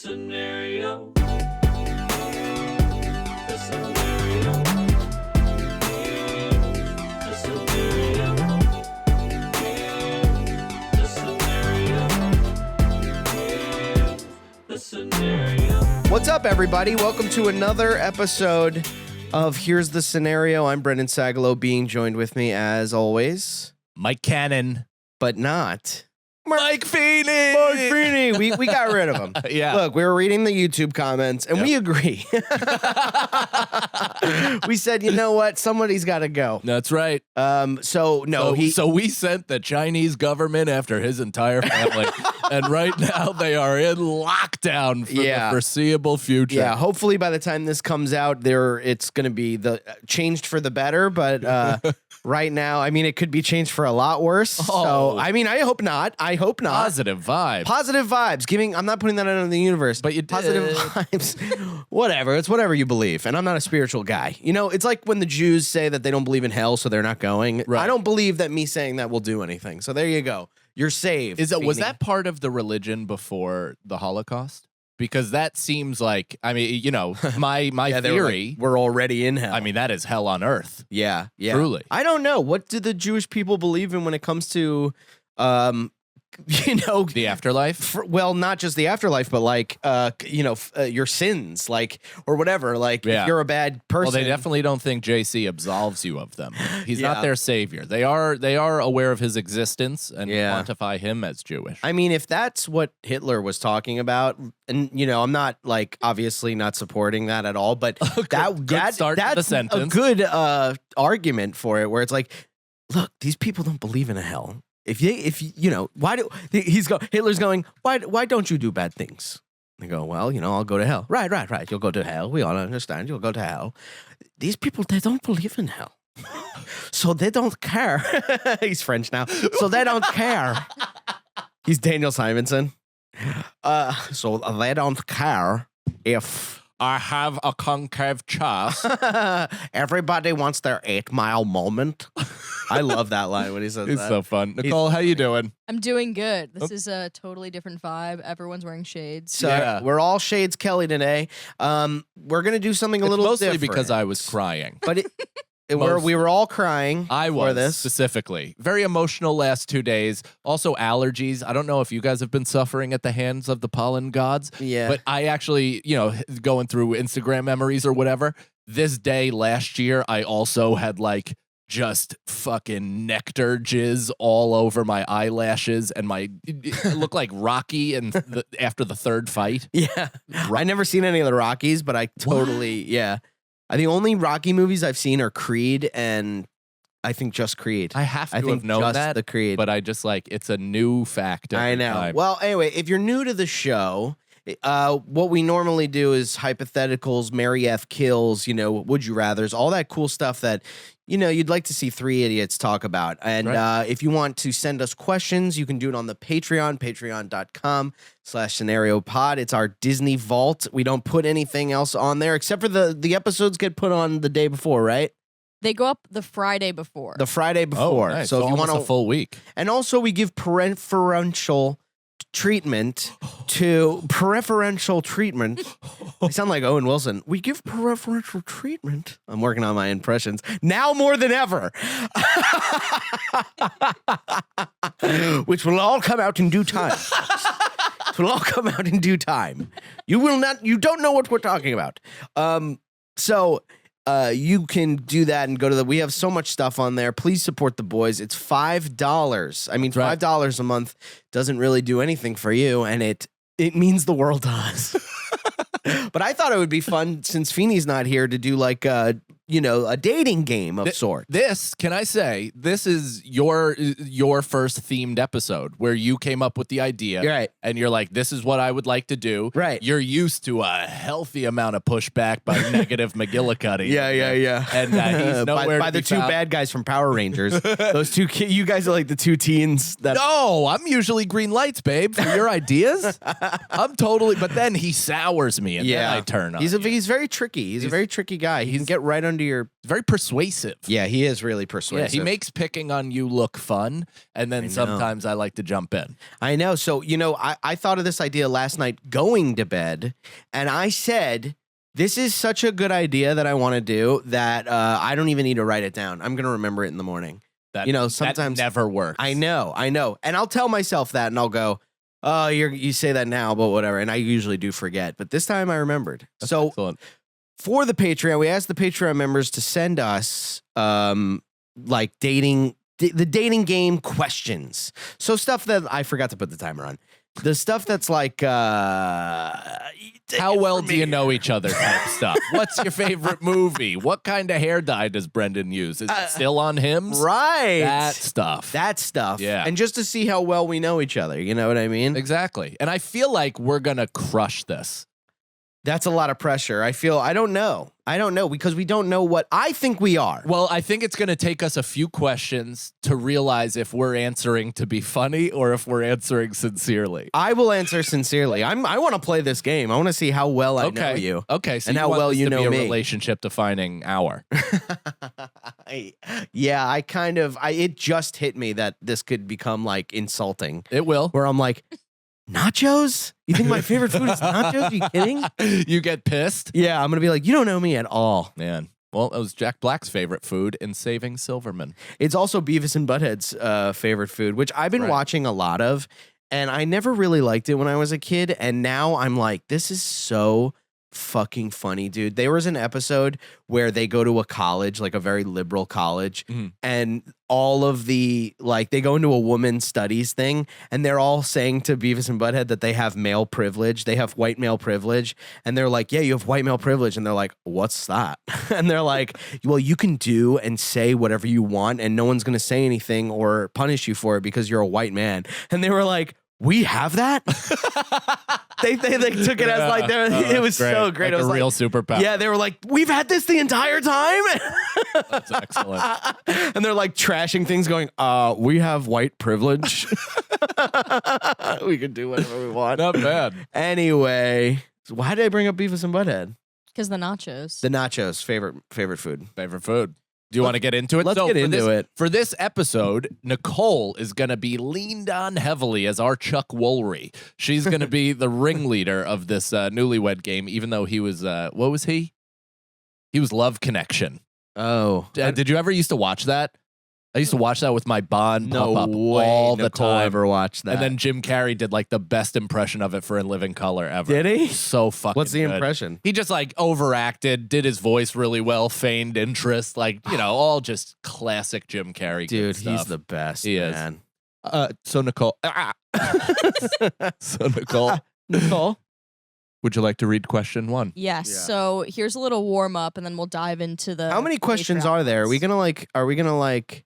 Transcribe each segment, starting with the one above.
scenario. What's up, everybody? Welcome to another episode of Here's the Scenario. I'm Brendan Sagalow, being joined with me, as always, Mike Cannon, but not Mike Feeney. Mike Feeney. We got rid of him. Yeah. Look, we were reading the YouTube comments, and we agree. We said, you know what? Somebody's got to go. That's right. So we sent the Chinese government after his entire family, and right now they are in lockdown for the foreseeable future. Yeah. Hopefully, by the time this comes out, it's going to be changed for the better. But right now, I mean, it could be changed for a lot worse. Oh. So, I mean, I hope not. Positive vibes. Positive vibes. I'm not putting that out in the universe. But you did. Positive vibes. Whatever. It's whatever you believe. And I'm not a spiritual guy. You know, it's like when the Jews say that they don't believe in hell, so they're not going. Right. I don't believe that me saying that will do anything. So there you go. You're saved. Was that part of the religion before the Holocaust? Because that seems like, I mean, you know, my theory. Like, we're already in hell. I mean, that is hell on earth. Yeah. Truly. I don't know. What do the Jewish people believe in when it comes to, the afterlife? Well, not just the afterlife, but like, your sins, like, or whatever. Like, if you're a bad person. Well, they definitely don't think JC absolves you of them. He's not their savior. They are aware of his existence and quantify him as Jewish. I mean, if that's what Hitler was talking about, and I'm not like obviously not supporting that at all, but that's a sentence. Good argument for it, where it's like, look, these people don't believe in a hell. Hitler's going, why don't you do bad things? They go, well, I'll go to hell. Right. You'll go to hell. We all understand. You'll go to hell. These people, they don't believe in hell. So they don't care. He's French now. So they don't care. He's Daniel Simonson. So they don't care if I have a concave chest. Everybody wants their 8-mile moment. I love that line when he says it's that. It's so fun. Nicole, how you doing? I'm doing good. This is a totally different vibe. Everyone's wearing shades. So we're all Shades Kelly today. We're going to do something a little mostly different. Because I was crying. But we were all crying I for was, this. specifically. Very emotional last 2 days. Also allergies. I don't know if you guys have been suffering at the hands of the pollen gods. Yeah. But I actually, going through Instagram memories or whatever, this day last year, I also had like just fucking nectar jizz all over my eyelashes and it looked like Rocky after the third fight. Yeah. I never seen any of the Rockies, but I totally, the only Rocky movies I've seen are Creed and I think just Creed. I have to have known just that, the Creed. but I just it's a new fact. I know. Time. Well, anyway, if you're new to the show, what we normally do is hypotheticals, Mary F. kills, would you rathers, all that cool stuff that, you'd like to see three idiots talk about. And if you want to send us questions, you can do it on the Patreon, patreon.com/scenariopod. It's our Disney vault. We don't put anything else on there except for the episodes get put on the day before, right? They go up the Friday before. The Friday before. Oh, nice. So if you want a full week. And also we give preferential treatment. I sound like Owen Wilson. We give preferential treatment. I'm working on my impressions now more than ever. Which will all come out in due time. It will all come out in due time. You don't know what we're talking about. So you can do that and go to we have so much stuff on there. Please support the boys. It's $5. I mean, $5 a month doesn't really do anything for you, and it means the world to us. But I thought it would be fun, since Feeney's not here, to do like a dating game of sorts. Can I say, this is your first themed episode where you came up with the idea. Right. And you're like, this is what I would like to do. Right. You're used to a healthy amount of pushback by negative McGillicuddy. Yeah. And he's nowhere by the two bad guys from Power Rangers. Those two you guys are like the two teens that. No, I'm usually green lights, babe, for your ideas. I'm totally, but then he sours me and then I turn on. He's very tricky. He's a very tricky guy. He can get right under into your. Very persuasive. Yeah, he is really Yeah, persuasive. he makes picking on you look fun, and then sometimes I like to jump in. I know. So, I thought of this idea last night going to bed, and I said, this is such a good idea that I want to do that I don't even need to write it down. I'm going to remember it in the morning. That, sometimes that never works. I know. And I'll tell myself that, and I'll go, oh, you say that now, but whatever. And I usually do forget. But this time I remembered. That's so excellent. For the Patreon, we asked the Patreon members to send us like the dating game questions. So stuff that I forgot to put the timer on. The stuff that's like how well do you know each other type stuff. What's your favorite movie? What kind of hair dye does Brendan use? Is it still on him? Right. That stuff. Yeah. And just to see how well we know each other. You know what I mean? Exactly. And I feel like we're going to crush this. That's a lot of pressure. I don't know because we don't know what I think we are. Well, I think it's going to take us a few questions to realize if we're answering to be funny or if we're answering sincerely. I will answer sincerely. I want to play this game. I want to see how well I know you. Okay. So and how well you know me. me. A relationship defining hour. Yeah, it just hit me that this could become like insulting. It will. Where I'm like, nachos? You think my favorite food is nachos? Are you kidding? You get pissed? Yeah, I'm going to be like, you don't know me at all. Man. Well, it was Jack Black's favorite food in Saving Silverman. It's also Beavis and Butthead's favorite food, which I've been watching a lot of, and I never really liked it when I was a kid, and now I'm like, this is so fucking funny, dude. There was an episode where they go to a college, like a very liberal college, and all of the, like, they go into a women's studies thing, and they're all saying to Beavis and Butthead that they have male privilege. They have white male privilege. And they're like, yeah, you have white male privilege. And they're like, what's that? And they're like, well, you can do and say whatever you want, and no one's going to say anything or punish you for it because you're a white man. And they were like, we have that? they took it as like, it was great. So great. Like it was a real superpower. Yeah, they were like, we've had this the entire time. That's excellent. And they're like trashing things going, we have white privilege. We can do whatever we want. Not bad. Anyway, so why did I bring up Beavis and Butthead? Because the nachos. The nachos, favorite food. Favorite food. Do you want to get into it? Let's get into it. For this episode, Nicole is going to be leaned on heavily as our Chuck Woolery. She's going to be the ringleader of this newlywed game, even though he was, what was he? He was Love Connection. Oh. Did you ever used to watch that? I used to watch that with my Bond No pop up way all the Nicole time. ever watched that. And then Jim Carrey did like the best impression of it for In Living Color ever. Did he? So fucking What's the good. impression? He just like overacted, did his voice really well, feigned interest, like, all just classic Jim Carrey. Dude, good stuff. he's the best, He is. man. So Nicole. Nicole, would you like to read question 1? Yes. Yeah. So here's a little warm up, and then we'll dive into the. How many questions are there? Are we gonna like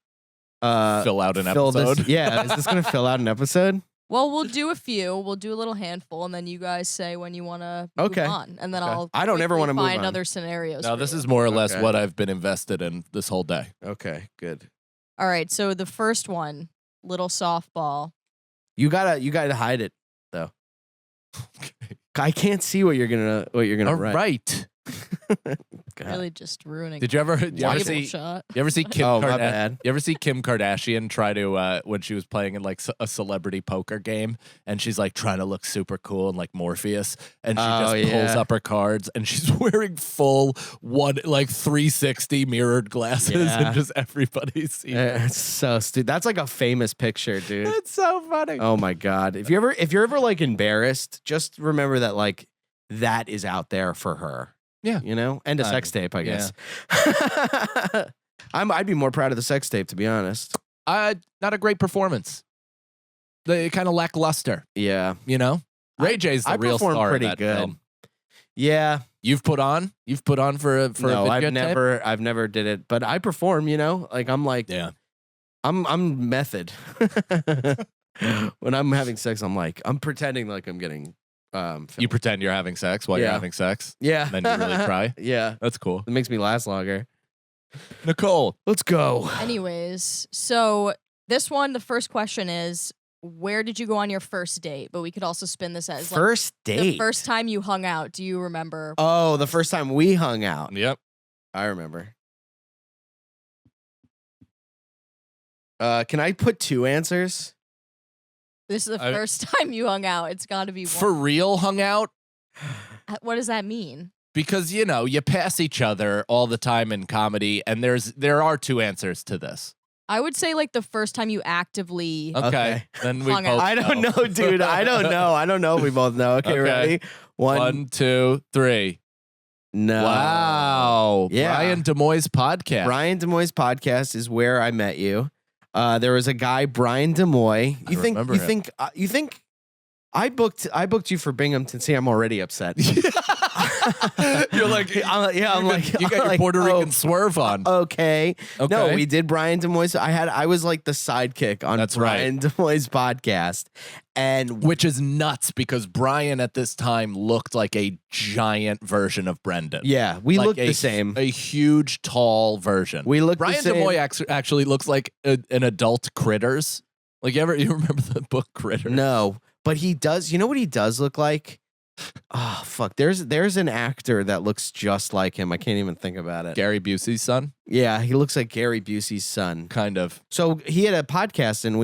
Fill out an episode? This, yeah, is this gonna fill out an episode? Well, we'll do a few. We'll do a little handful, and then you guys say when you want to move on, and then I'll. I don't ever want to move find on. other scenarios. No, for this you. is more or less Okay. what I've been invested in this whole day. Okay, good. All right. So the first one, little softball. You gotta hide it though. I can't see what you're gonna All write. right. God. Really just ruining. Did you ever table see? shot. You ever see Kim? Oh, my bad. You ever see Kim Kardashian try to when she was playing in like a celebrity poker game, and she's like trying to look super cool and like Morpheus, and she just pulls up her cards, and she's wearing full 360 mirrored glasses, and just everybody sees. It's so stupid. That's like a famous picture, dude. It's so funny. Oh my god. If you're ever like embarrassed, just remember that like that is out there for her. Yeah. And a sex tape, I guess. I'd be more proud of the sex tape, to be honest. Not a great performance. The kind of lackluster. Yeah. Ray J's the I real performed star pretty of that good. film. Yeah. You've put on for a No, video tape? I've never did it, but I perform, like I'm like I'm method. When I'm having sex, I'm pretending like I'm getting You pretend you're having sex while you're having sex. Yeah. And then you really try. Yeah. That's cool. It makes me last longer. Nicole, Let's go. Anyways, so this one, the first question is, where did you go on your first date? But we could also spin this as First the date. first time you hung out. Do you remember? Oh, the first time we hung out. Yep. I remember. Can I put 2 answers? This is the first time you hung out. It's got to be one. For real hung out? What does that mean? Because, you know, you pass each other all the time in comedy, and there are 2 answers to this. I would say like the first time you actively. Okay. Then we Hung both out. I don't know, dude. I don't know. I don't know if we both know. Okay, Okay. ready? 1, 2, 3. No. Wow. Yeah. Brian DeMoy's podcast. Brian DeMoy's podcast is where I met you. There was a guy, Brian DeMoy. I remember him. You think I booked you for Binghamton? See, I'm already upset. You're like, I'm like, you got your like, Puerto Rican swerve on. Okay. No, Okay. we did Brian DeMoy's. I was like the sidekick on That's right. Brian DeMoy's podcast. And Which is nuts because Brian at this time looked like a giant version of Brendan. yeah, we Like look the same. A huge, tall version. We look Brian the same. DeMoy actually looks like an adult Critters. Like, you remember the book Critters? No, but he does. You know what he does look like? Oh fuck! There's an actor that looks just like him. I can't even think about it. Gary Busey's son? Yeah, he looks like Gary Busey's son. Kind of. So he had a podcast, and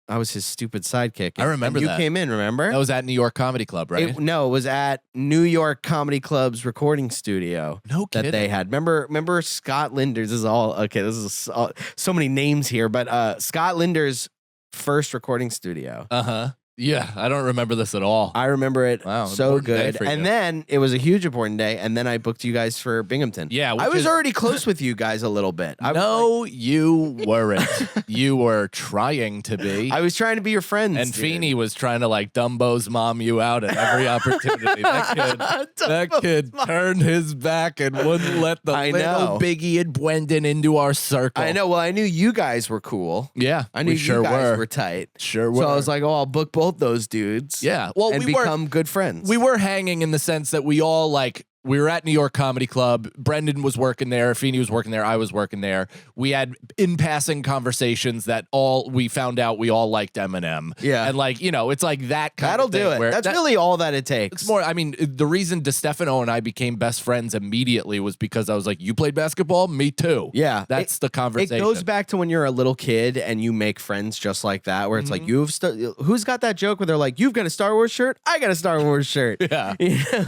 I was his stupid sidekick. I remember and you that. came in, remember? That was at New York Comedy Club, right? No, it was at New York Comedy Club's recording studio. No kidding. That they had. Remember Scott Linder's this is so many names here, but Scott Linder's first recording studio. Uh-huh. Yeah, I don't remember this at all. I remember it Wow, so important day good. for you. And then it was a huge important day, and then I booked you guys for Binghamton. Yeah, I was already close with you guys a little bit. No, you weren't. You were trying to be. I was trying to be your friends. And dude. Feeney was trying to like Dumbo's mom you out at every opportunity. That kid turned his back and wouldn't let the I little know. Biggie and Brendan into our circle. I know. Well, I knew you guys were cool. Yeah, I knew we you sure guys were. were tight. Sure were. So I was like, oh, I'll book both those dudes. yeah. Well, and we were become good friends. we were hanging in the sense that we all like. We were at New York Comedy Club. Brendan was working there. Feeney was working there. I was working there. We had in-passing conversations that we found out we all liked Eminem. Yeah. And like, you know, it's like that kind That'll of thing do it. where That's really all that it takes. It's more, I mean, the reason DeStefano and I became best friends immediately was because I was like, you played basketball? Me too. Yeah. That's the conversation. It goes back to when you're a little kid and you make friends just like that, where it's like, who's got that joke where they're like, you've got a Star Wars shirt? I got a Star Wars shirt. Yeah.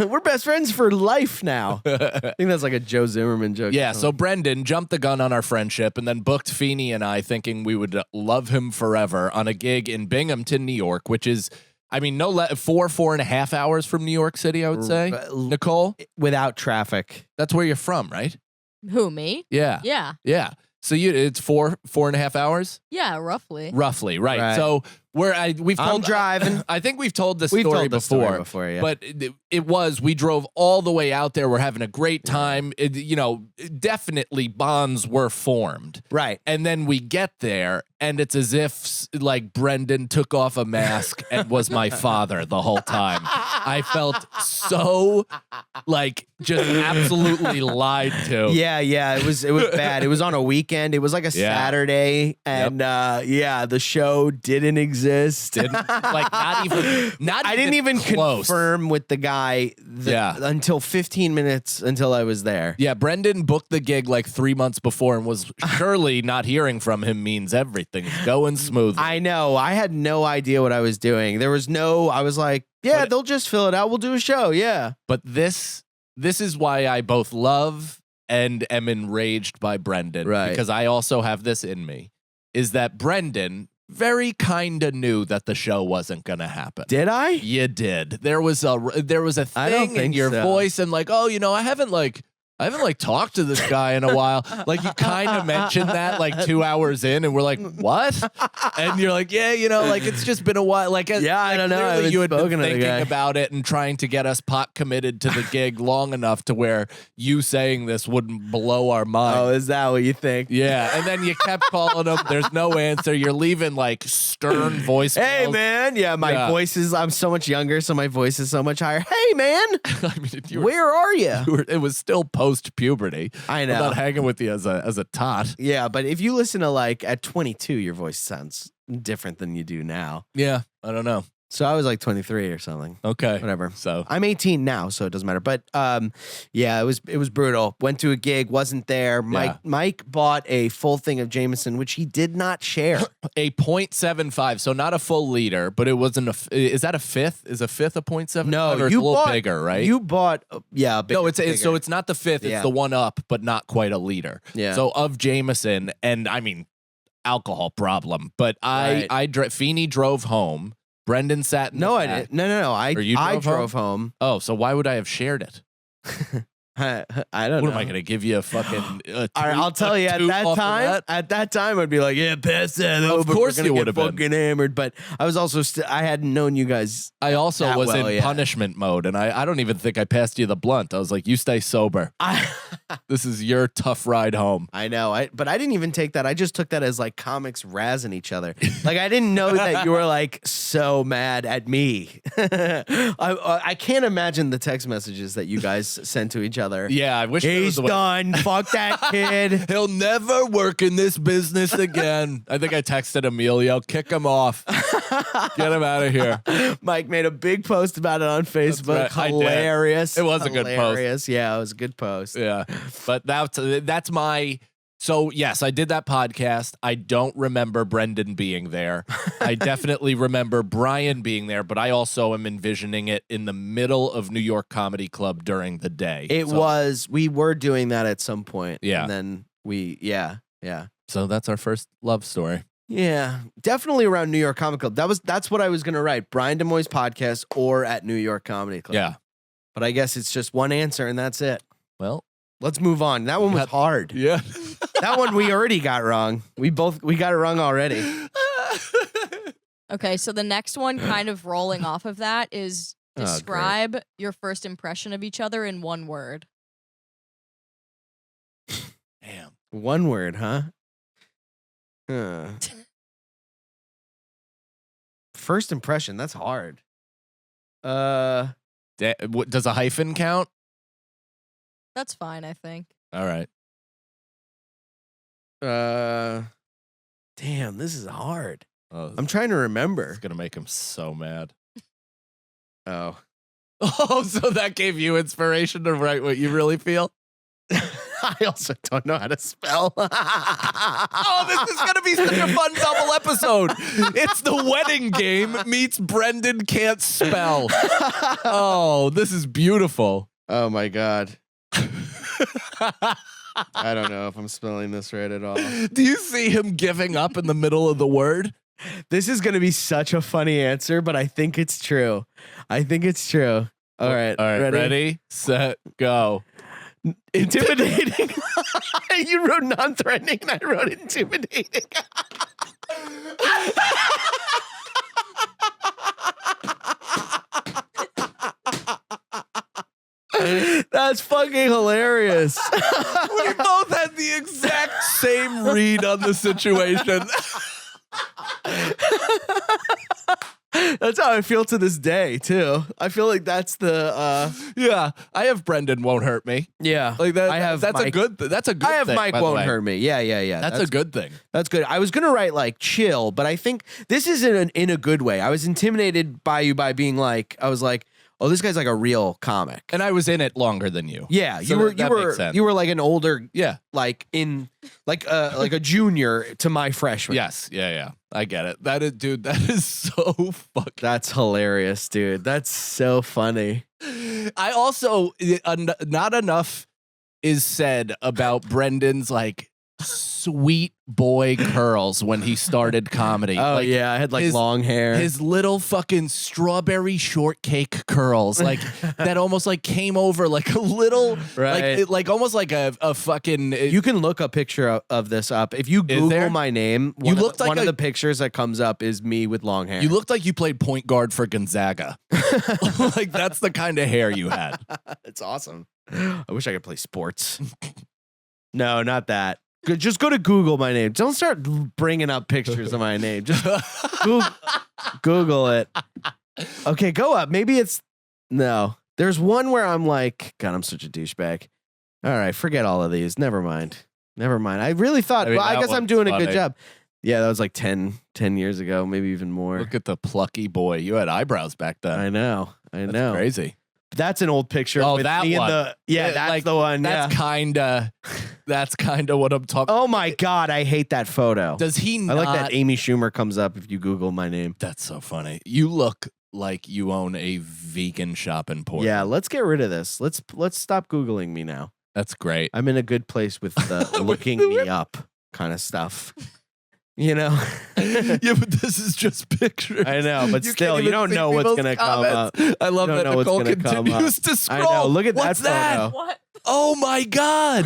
We're best friends for life now. I think that's like a Joe Zimmerman joke. Yeah, so Brendan jumped the gun on our friendship and then booked Feeney and I thinking we would love him forever on a gig in Binghamton, New York, which is, I mean, 4.5 hours from New York City, I would say. Nicole, without traffic. that's where you're from, right? Who, me? Yeah. Yeah. Yeah. So it's 4.5 hours? Yeah, roughly. Roughly, right. Right. So we've told I'm driving. I think we've told this We've story told this before. story before, yeah. But we drove all the way out there. We're having a great time. Definitely bonds were formed. Right. And then we get there, and it's as if like Brendan took off a mask and was my father the whole time. I felt so like just absolutely lied to. Yeah, it was bad. It was on a weekend. It was like a Saturday, and the show didn't exist. Like I didn't even close. confirm with the guy until 15 minutes until I was there. Yeah, Brendan booked the gig like 3 months before and was surely not hearing from him means everything's going smoothly. I know. I had no idea what I was doing. I was like, they'll just fill it out. We'll do a show. Yeah. But this is why I both love and am enraged by Brendan. Right. Because I also have this in me, is that Brendan very kind of knew that the show wasn't going to happen. Did I? You did. There was a I don't thing in think your so. voice and like, oh, I haven't talked to this guy in a while. Like you kind of mentioned that like 2 hours in and we're like, what? And you're like, yeah, like it's just been a while. Like, I don't know. I clearly haven't you had been spoken to the thinking guy. about it and trying to get us pot committed to the gig long enough to where you saying this wouldn't blow our mind. Oh, is that what you think? Yeah. And then you kept calling him. There's no answer. You're leaving like stern voicemails. Hey, man. Yeah, my voice is, I'm so much younger, so my voice is so much higher. Hey, man. I mean, Where are you? it was still post puberty. I know. I'm not hanging with you as a tot. Yeah, but if you listen to like at 22, your voice sounds different than you do now. Yeah, I don't know. So I was like 23 or something. Okay. Whatever. So I'm 18 now, so it doesn't matter. But yeah, it was brutal. Went to a gig, wasn't there. Mike bought a full thing of Jameson, which he did not share. a 0.75, so not a full liter, but it wasn't is that a fifth? Is a fifth a 0.75? No, or it's a little bigger, right? You bought bigger, no, it's not the fifth. It's the one up, but not quite a liter. Yeah. So of Jameson, and I mean, alcohol problem. But Feeney drove home. Brendan sat in the back. I didn't. No. I drove home. Oh, so why would I have shared it? I don't know. What am I going to give you a fucking? All right, I'll tell you. At that time, I'd be like, "Yeah, pass that over." Of course, you would have been fucking hammered. But I was also I hadn't known you guys. I also was in punishment mode, and I don't even think I passed you the blunt. I was like, "You stay sober. This is your tough ride home." I know. But I didn't even take that. I just took that as like comics razzing each other. Like I didn't know that you were like so mad at me. I can't imagine the text messages that you guys sent to each other. Yeah, I wish he's done. Fuck that kid. He'll never work in this business again. I think I texted Emilio, kick him off. Get him out of here. Mike made a big post about it on Facebook. Right. Hilarious. It was a good post. Yeah, it was a good post. Yeah. But that's my... So, yes, I did that podcast. I don't remember Brendan being there. I definitely remember Brian being there, but I also am envisioning it in the middle of New York Comedy Club during the day. We were doing that at some point. Yeah. And then yeah. So that's our first love story. Yeah, definitely around New York Comedy Club. That's what I was going to write. Brian DeMoy's podcast or at New York Comedy Club. Yeah. But I guess it's just one answer and that's it. Well, let's move on. That one was hard. Yeah. That one we already got wrong. We got it wrong already. Okay, so the next one, kind of rolling off of that, is describe your first impression of each other in one word. Damn. One word, huh? First impression, that's hard. Does a hyphen count? That's fine, I think. All right. Damn, this is hard. Oh, I'm trying to remember. It's gonna make him so mad. Oh, so that gave you inspiration to write what you really feel? I also don't know how to spell. Oh, this is gonna be such a fun double episode. It's the wedding game meets Brendan can't spell. Oh, this is beautiful. Oh my God. I don't know if I'm spelling this right at all. Do you see him giving up in the middle of the word? This is going to be such a funny answer, but I think it's true. All right. Ready, set, go. Intimidating. You wrote non-threatening, and I wrote intimidating. That's fucking hilarious. We both had the exact same read on the situation. That's how I feel to this day, too. I feel like that's the yeah. I have Brendan won't hurt me. Yeah. Like that. I have that's Mike. a good. That's a good. I have thing, Mike by the won't way. hurt me. Yeah. That's a good thing. That's good. I was gonna write like chill, but I think this is in a good way. I was intimidated by you by being like, I was like, oh, this guy's like a real comic. And I was in it longer than you. Yeah, So that makes sense. you were like an older, Yeah. like in like a junior to my freshman. Yes. Yeah. I get it. That is so fucking. That's hilarious, dude. That's so funny. I also not enough is said about Brendan's like sweet boy curls when he started comedy. Oh like, yeah, I had like long hair. His little fucking strawberry shortcake curls, like that almost like came over like a little, Right. like almost like a fucking. You can look a picture of this up. If you Google my name, one of the pictures that comes up is me with long hair. You looked like you played point guard for Gonzaga. Like that's the kind of hair you had. It's awesome. I wish I could play sports. No, not that. Just go to Google my name. Don't start bringing up pictures of my name. Just Google it. Okay, go up. Maybe it's... No. There's one where I'm like, God, I'm such a douchebag. All right, forget all of these. Never mind. I really thought, I guess I'm doing a good job. Yeah, that was like 10 years ago, maybe even more. Look at the plucky boy. You had eyebrows back then. I know. That's crazy. That's an old picture. Oh, with that me one. and that's like, the one. That's kinda what I'm talking. Oh my God, I hate that photo. Does he not? I like that Amy Schumer comes up if you Google my name. That's so funny. You look like you own a vegan shop in Portland. Yeah, let's get rid of this. Let's stop Googling me now. That's great. I'm in a good place with the looking me up kind of stuff. You know? Yeah, but this is just pictures. I know, but You still, can't you even don't see know what's people's going to come up. comments. I love You that don't know what's Nicole gonna come continues up. to I scroll. know. Look at What's that photo. What? Oh my God.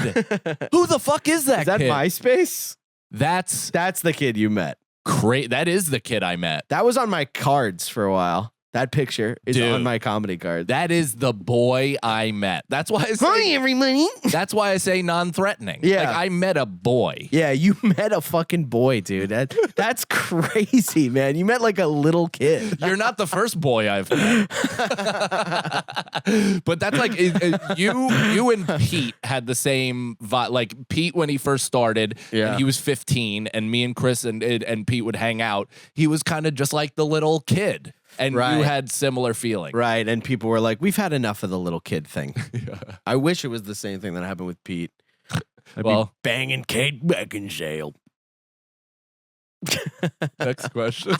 Who the fuck is that Is that kid? MySpace? That's That's the kid you met. great. That is the kid I met. That was on my cards for a while. That picture is Dude. on my comedy card. That is the boy I met. That's why I say, Hi, everybody. that's why I say non-threatening. Yeah. Like I met a boy. Yeah, you met a fucking boy, dude. That's crazy, man. You met like a little kid. You're not the first boy I've met. But that's like you and Pete had the same vibe. Like Pete when he first started, Yeah. and he was 15, and me and Chris and Pete would hang out. He was kind of just like the little kid, and Right. you had similar feelings. Right, and people were like, we've had enough of the little kid thing. Yeah. I wish it was the same thing that happened with Pete. I'd Well- be banging Kate Beckinsale. Next question.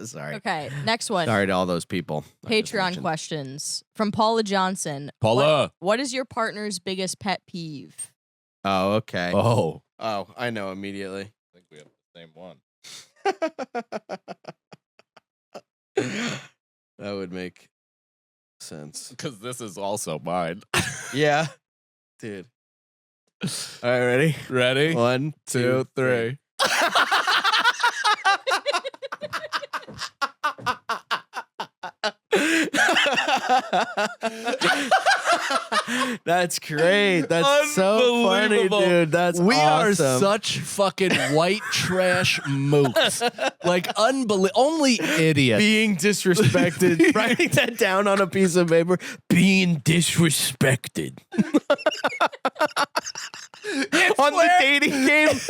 Sorry. Okay, next one. Sorry to all those people. I just Patreon mentioned. questions from Paula Johnson. Paula. What is your partner's biggest pet peeve? Oh, okay. Oh, Oh, I know immediately. I think we have the same one. That would make sense. Because this is also mine. Yeah. Dude. All right, ready? Ready? 1, 2, 3. That's great. That's so funny, Unbelievable. dude. That's We are awesome. such fucking white trash mooks. Like, only idiots. Being disrespected. Writing that down on a piece of paper. Being disrespected. On the dating game.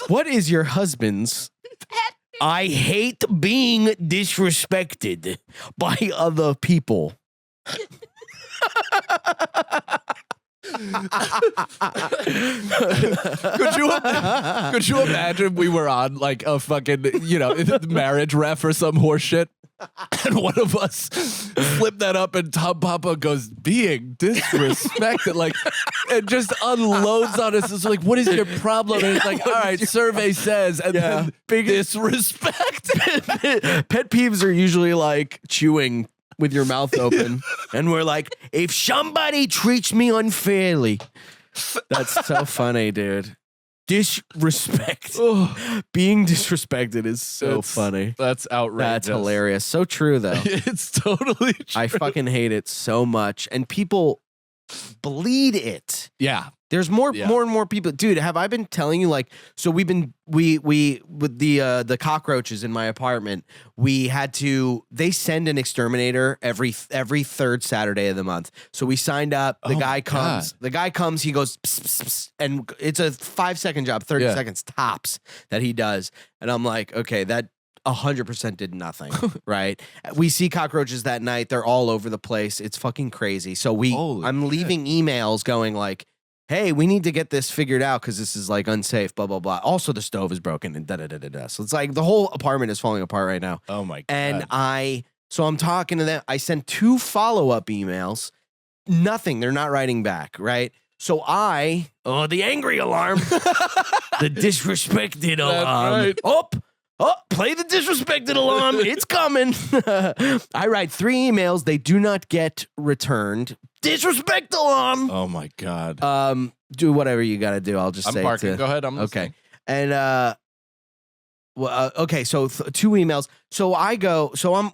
What is your husband's? I hate being disrespected by other people. Could you imagine we were on like a fucking, marriage ref or some horse shit? And one of us flipped that up and Tom Papa goes, being disrespected, like, and just unloads on us. It's like, what is your problem? And it's like, all right, survey says, and then disrespect. Pet peeves are usually like chewing with your mouth open. And we're like, if somebody treats me unfairly. That's so funny, dude. Disrespect. Being disrespected is so funny. That's outrageous. That's hilarious. So true, though. It's totally true. I fucking hate it so much. And people bleed it. Yeah. There's more and more people. Dude, have I been telling you, like, so we with the cockroaches in my apartment, we had to, they send an exterminator every third Saturday of the month. So we signed up, the guy comes, he goes, pss, pss, pss, and it's a 5-second job, 30 seconds tops that he does. And I'm like, okay, that 100% did nothing, right? We see cockroaches that night. They're all over the place. It's fucking crazy. So I'm leaving emails going like, hey, we need to get this figured out because this is like unsafe, blah, blah, blah. Also, the stove is broken and da-da-da-da-da. So it's like the whole apartment is falling apart right now. Oh my God. And I'm talking to them. I sent 2 follow-up emails. Nothing. They're not writing back, right? So the angry alarm, the disrespected alarm. Right. Oh, play the disrespected alarm. It's coming. I write 3 emails. They do not get returned. Disrespect alarm. Oh my God. Do whatever you got to do. I'll just I'm say parking. it. Go ahead. I'm listening. Okay. And okay, so 2 emails. So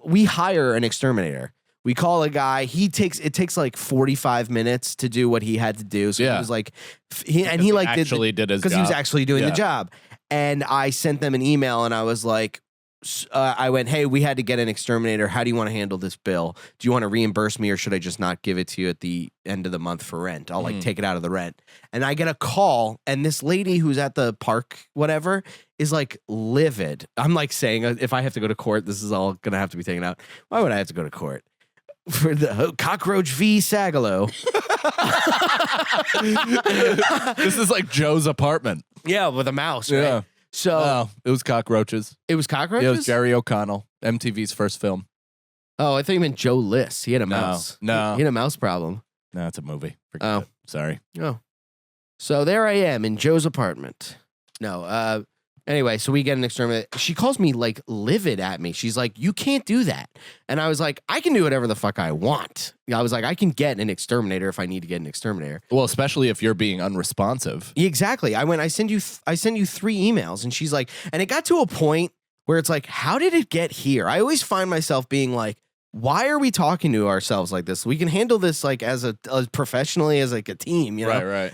we hire an exterminator. We call a guy. It takes like 45 minutes to do what he had to do. So he was like, he did his job. Because he was actually doing the job. And I sent them an email and I was like, I went, hey, we had to get an exterminator. How do you want to handle this bill? Do you want to reimburse me or should I just not give it to you at the end of the month for rent? I'll like take it out of the rent. And I get a call and this lady who's at the park, whatever, is like livid. I'm like saying if I have to go to court, this is all gonna have to be taken out. Why would I have to go to court? For the cockroach v. Sagalow. This is like Joe's apartment. Yeah, with a mouse, right? Yeah. So No, it was cockroaches. it was cockroaches? Yeah, it was Jerry O'Connell, MTV's first film. Oh, I thought you meant Joe List. He had a mouse. no. He had a mouse problem. No, it's a movie. Forget Oh. it. Sorry. Oh. So there I am in Joe's apartment. No, anyway, so we get an exterminator. She calls me like livid at me. She's like, you can't do that. And I was like, I can do whatever the fuck I want. I was like, I can get an exterminator if I need to get an exterminator. Well, especially if you're being unresponsive. Exactly. I send you 3 emails, and she's like, and it got to a point where it's like, how did it get here? I always find myself being like, why are we talking to ourselves like this? We can handle this like as professionally as like a team, you know? Right.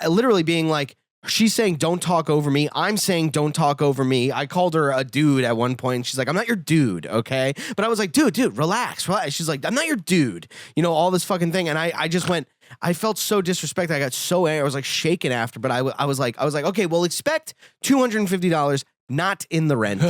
Literally being like, she's saying, don't talk over me. I'm saying, don't talk over me. I called her a dude at one point. She's like, I'm not your dude, okay? But I was like, dude, relax. She's like, I'm not your dude. You know, all this fucking thing. And I just went, I felt so disrespected. I got so angry. I was like shaking after, but I was like, okay, well, expect $250. Not in the rent.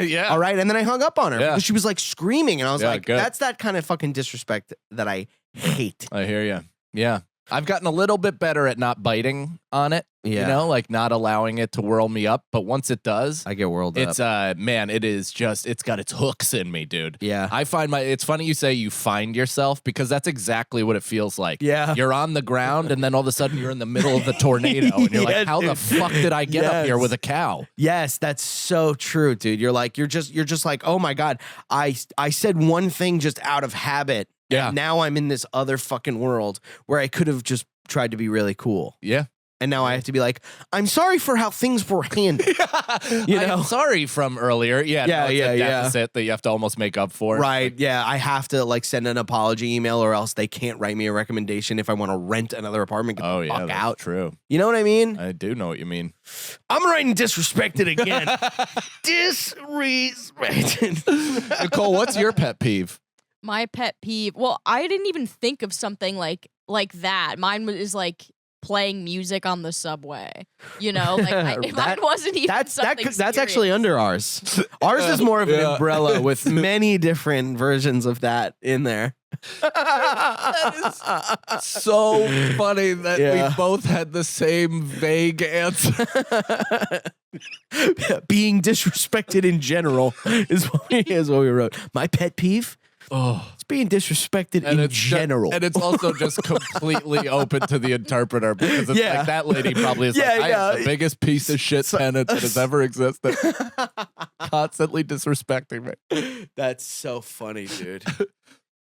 Yeah. All right. And then I hung up on her. Yeah. Because she was like screaming. And I was like, good. that's that kind of fucking disrespect that I hate. I hear you. Yeah. I've gotten a little bit better at not biting on it. Yeah. You know, like not allowing it to whirl me up. But once it does, I get whirled up. it's man, it is just, it's got its hooks in me, dude. Yeah. I find it's funny you say you find yourself, because that's exactly what it feels like. Yeah. You're on the ground and then all of a sudden you're in the middle of the tornado and you're Yeah, like, how the dude. fuck did I get up here Yes. with a cow? Yes, that's so true, dude. You're just like, oh my God, I said one thing just out of habit. Yeah. And now I'm in this other fucking world where I could have just tried to be really cool. Yeah. And now I have to be like, I'm sorry for how things were handled. You know? I'm sorry from earlier. Yeah. Yeah, no, it's yeah, a yeah. deficit that you have to almost make up for. Right. Yeah. I have to like send an apology email, or else they can't write me a recommendation if I want to rent another apartment. Get Oh, the yeah. fuck That's out. true. You know what I mean? I do know what you mean. I'm writing disrespected again. Disrespected. Nicole, what's your pet peeve? My pet peeve. Well, I didn't even think of something like that. Mine is like playing music on the subway. You know, like mine wasn't even something that's serious. actually under ours. Ours is more of an umbrella with many different versions of that in there. That is so funny that Yeah. we both had the same vague answer. Being disrespected in general is what we wrote. My pet peeve. Oh. It's being disrespected in general. And it's also just completely open to the interpreter, because it's Yeah. like that lady probably is Yeah, like, I yeah. am the biggest piece of shit tenant that has ever existed. Constantly disrespecting me. That's so funny, dude.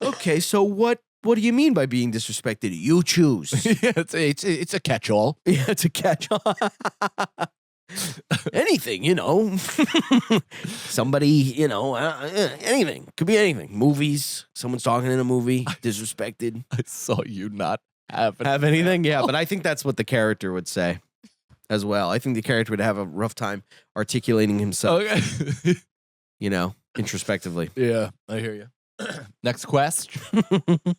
Okay, so what do you mean by being disrespected? You choose. Yeah, it's a catch-all. Yeah, it's a catch-all. Anything, you know. Somebody, you know, anything. Could be anything. Movies. Someone's talking in a movie. Disrespected. I saw you not have Anything? Yeah, but I think that's what the character would say as well. I think the character would have a rough time articulating himself, Okay. you know, introspectively. Yeah, I hear you. Next question.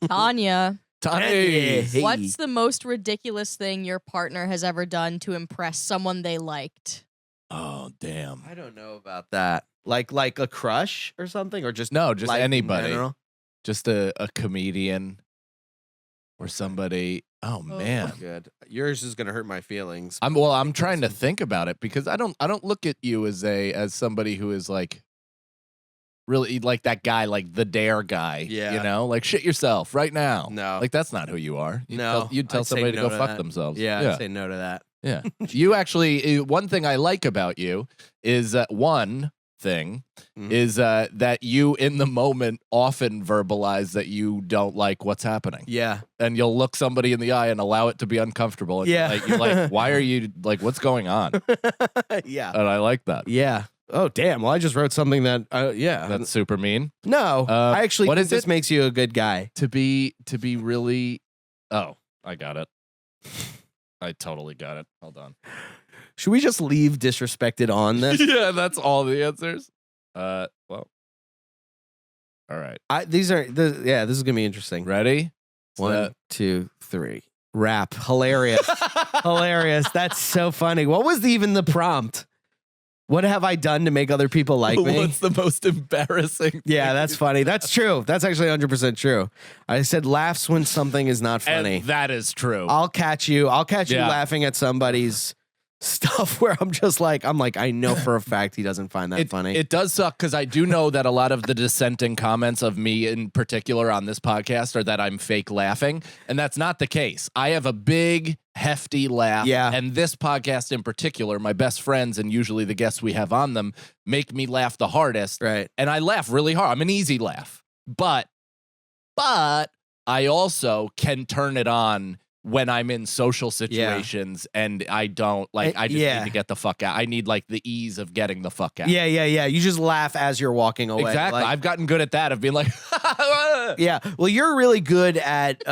Tanya, Tanya. Hey. what's the most ridiculous thing your partner has ever done to impress someone they liked? Oh, damn. I don't know about that. Like a crush or something, or just No, just life in anybody. general? Just a comedian or somebody. Oh, man. Good. Yours is gonna hurt my feelings. I'm trying to think about it, because I don't look at you as somebody who is like really like that guy, like the dare guy. Yeah. You know, like shit yourself right now. No. Like that's not who you are. You'd tell I'd say somebody to no go fuck that. themselves. Yeah, Yeah. I'd say no to that. Yeah. You actually, one thing I like about you is one thing Mhm. is that you in the moment often verbalize that you don't like what's happening. Yeah. And you'll look somebody in the eye and allow it to be uncomfortable. And Yeah. you're like, why are you like, what's going on? Yeah. And I like that. Yeah. Oh, damn. Well, I just wrote something that, yeah. That's super mean. No, I actually what think is this it? makes you a good guy. To be really, oh, I got it. I totally got it. Hold on. Should we just leave disrespected on this? Yeah, that's all the answers. Well, all right. This is gonna be interesting. Ready? 1, 2, 3. Rap. Hilarious. Hilarious. That's so funny. What was even the prompt? What have I done to make other people like me? What's the most embarrassing? Yeah, that's funny. That's true. That's actually 100% true. I said laughs when something is not funny. And that is true. I'll catch you laughing at somebody's stuff where I'm like, I know for a fact he doesn't find that funny. It does suck because I do know that a lot of the dissenting comments of me in particular on this podcast are that I'm fake laughing, and that's not the case. I have a big, hefty laugh, and this podcast in particular, my best friends and usually the guests we have on them make me laugh the hardest, right? And I laugh really hard. I'm an easy laugh, but I also can turn it on when I'm in social situations and I don't I just need to get the fuck out. I need like the ease of getting the fuck out. Yeah. You just laugh as you're walking away. Exactly. I've gotten good at that of being like, yeah. Well, you're really good at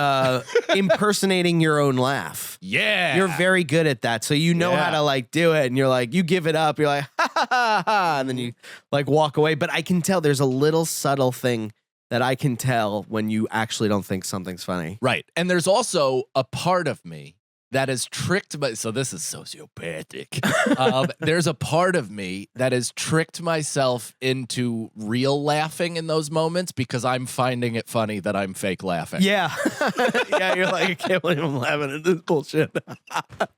impersonating your own laugh. Yeah. You're very good at that. So you know how to like do it, and you're like, you give it up. You're like, ha ha ha ha, and then you like walk away. But I can tell there's a little subtle thing that I can tell when you actually don't think something's funny. Right. And there's also a part of me that is tricked by, so this is sociopathic. There's a part of me that has tricked myself into real laughing in those moments because I'm finding it funny that I'm fake laughing. Yeah. Yeah, you're like, I can't believe I'm laughing at this bullshit.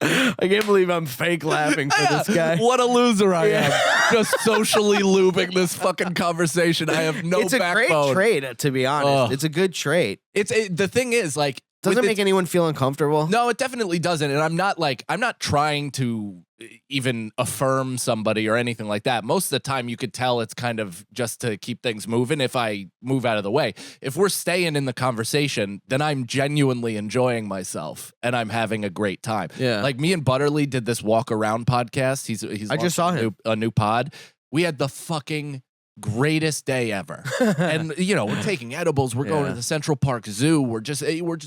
I can't believe I'm fake laughing for this guy. What a loser I am. Just socially lubing this fucking conversation. I have no backbone. It's a great trait, to be honest. It's a good trait. The thing is, like, doesn't make anyone feel uncomfortable. No, it definitely doesn't. And I'm not trying to even affirm somebody or anything like that. Most of the time you could tell it's kind of just to keep things moving if I move out of the way. If we're staying in the conversation, then I'm genuinely enjoying myself and I'm having a great time. Yeah. Like me and Butterly did this walk around podcast. He's I just saw him. A new pod. We had the fucking greatest day ever. And we're taking edibles, we're going to the Central Park Zoo, we're just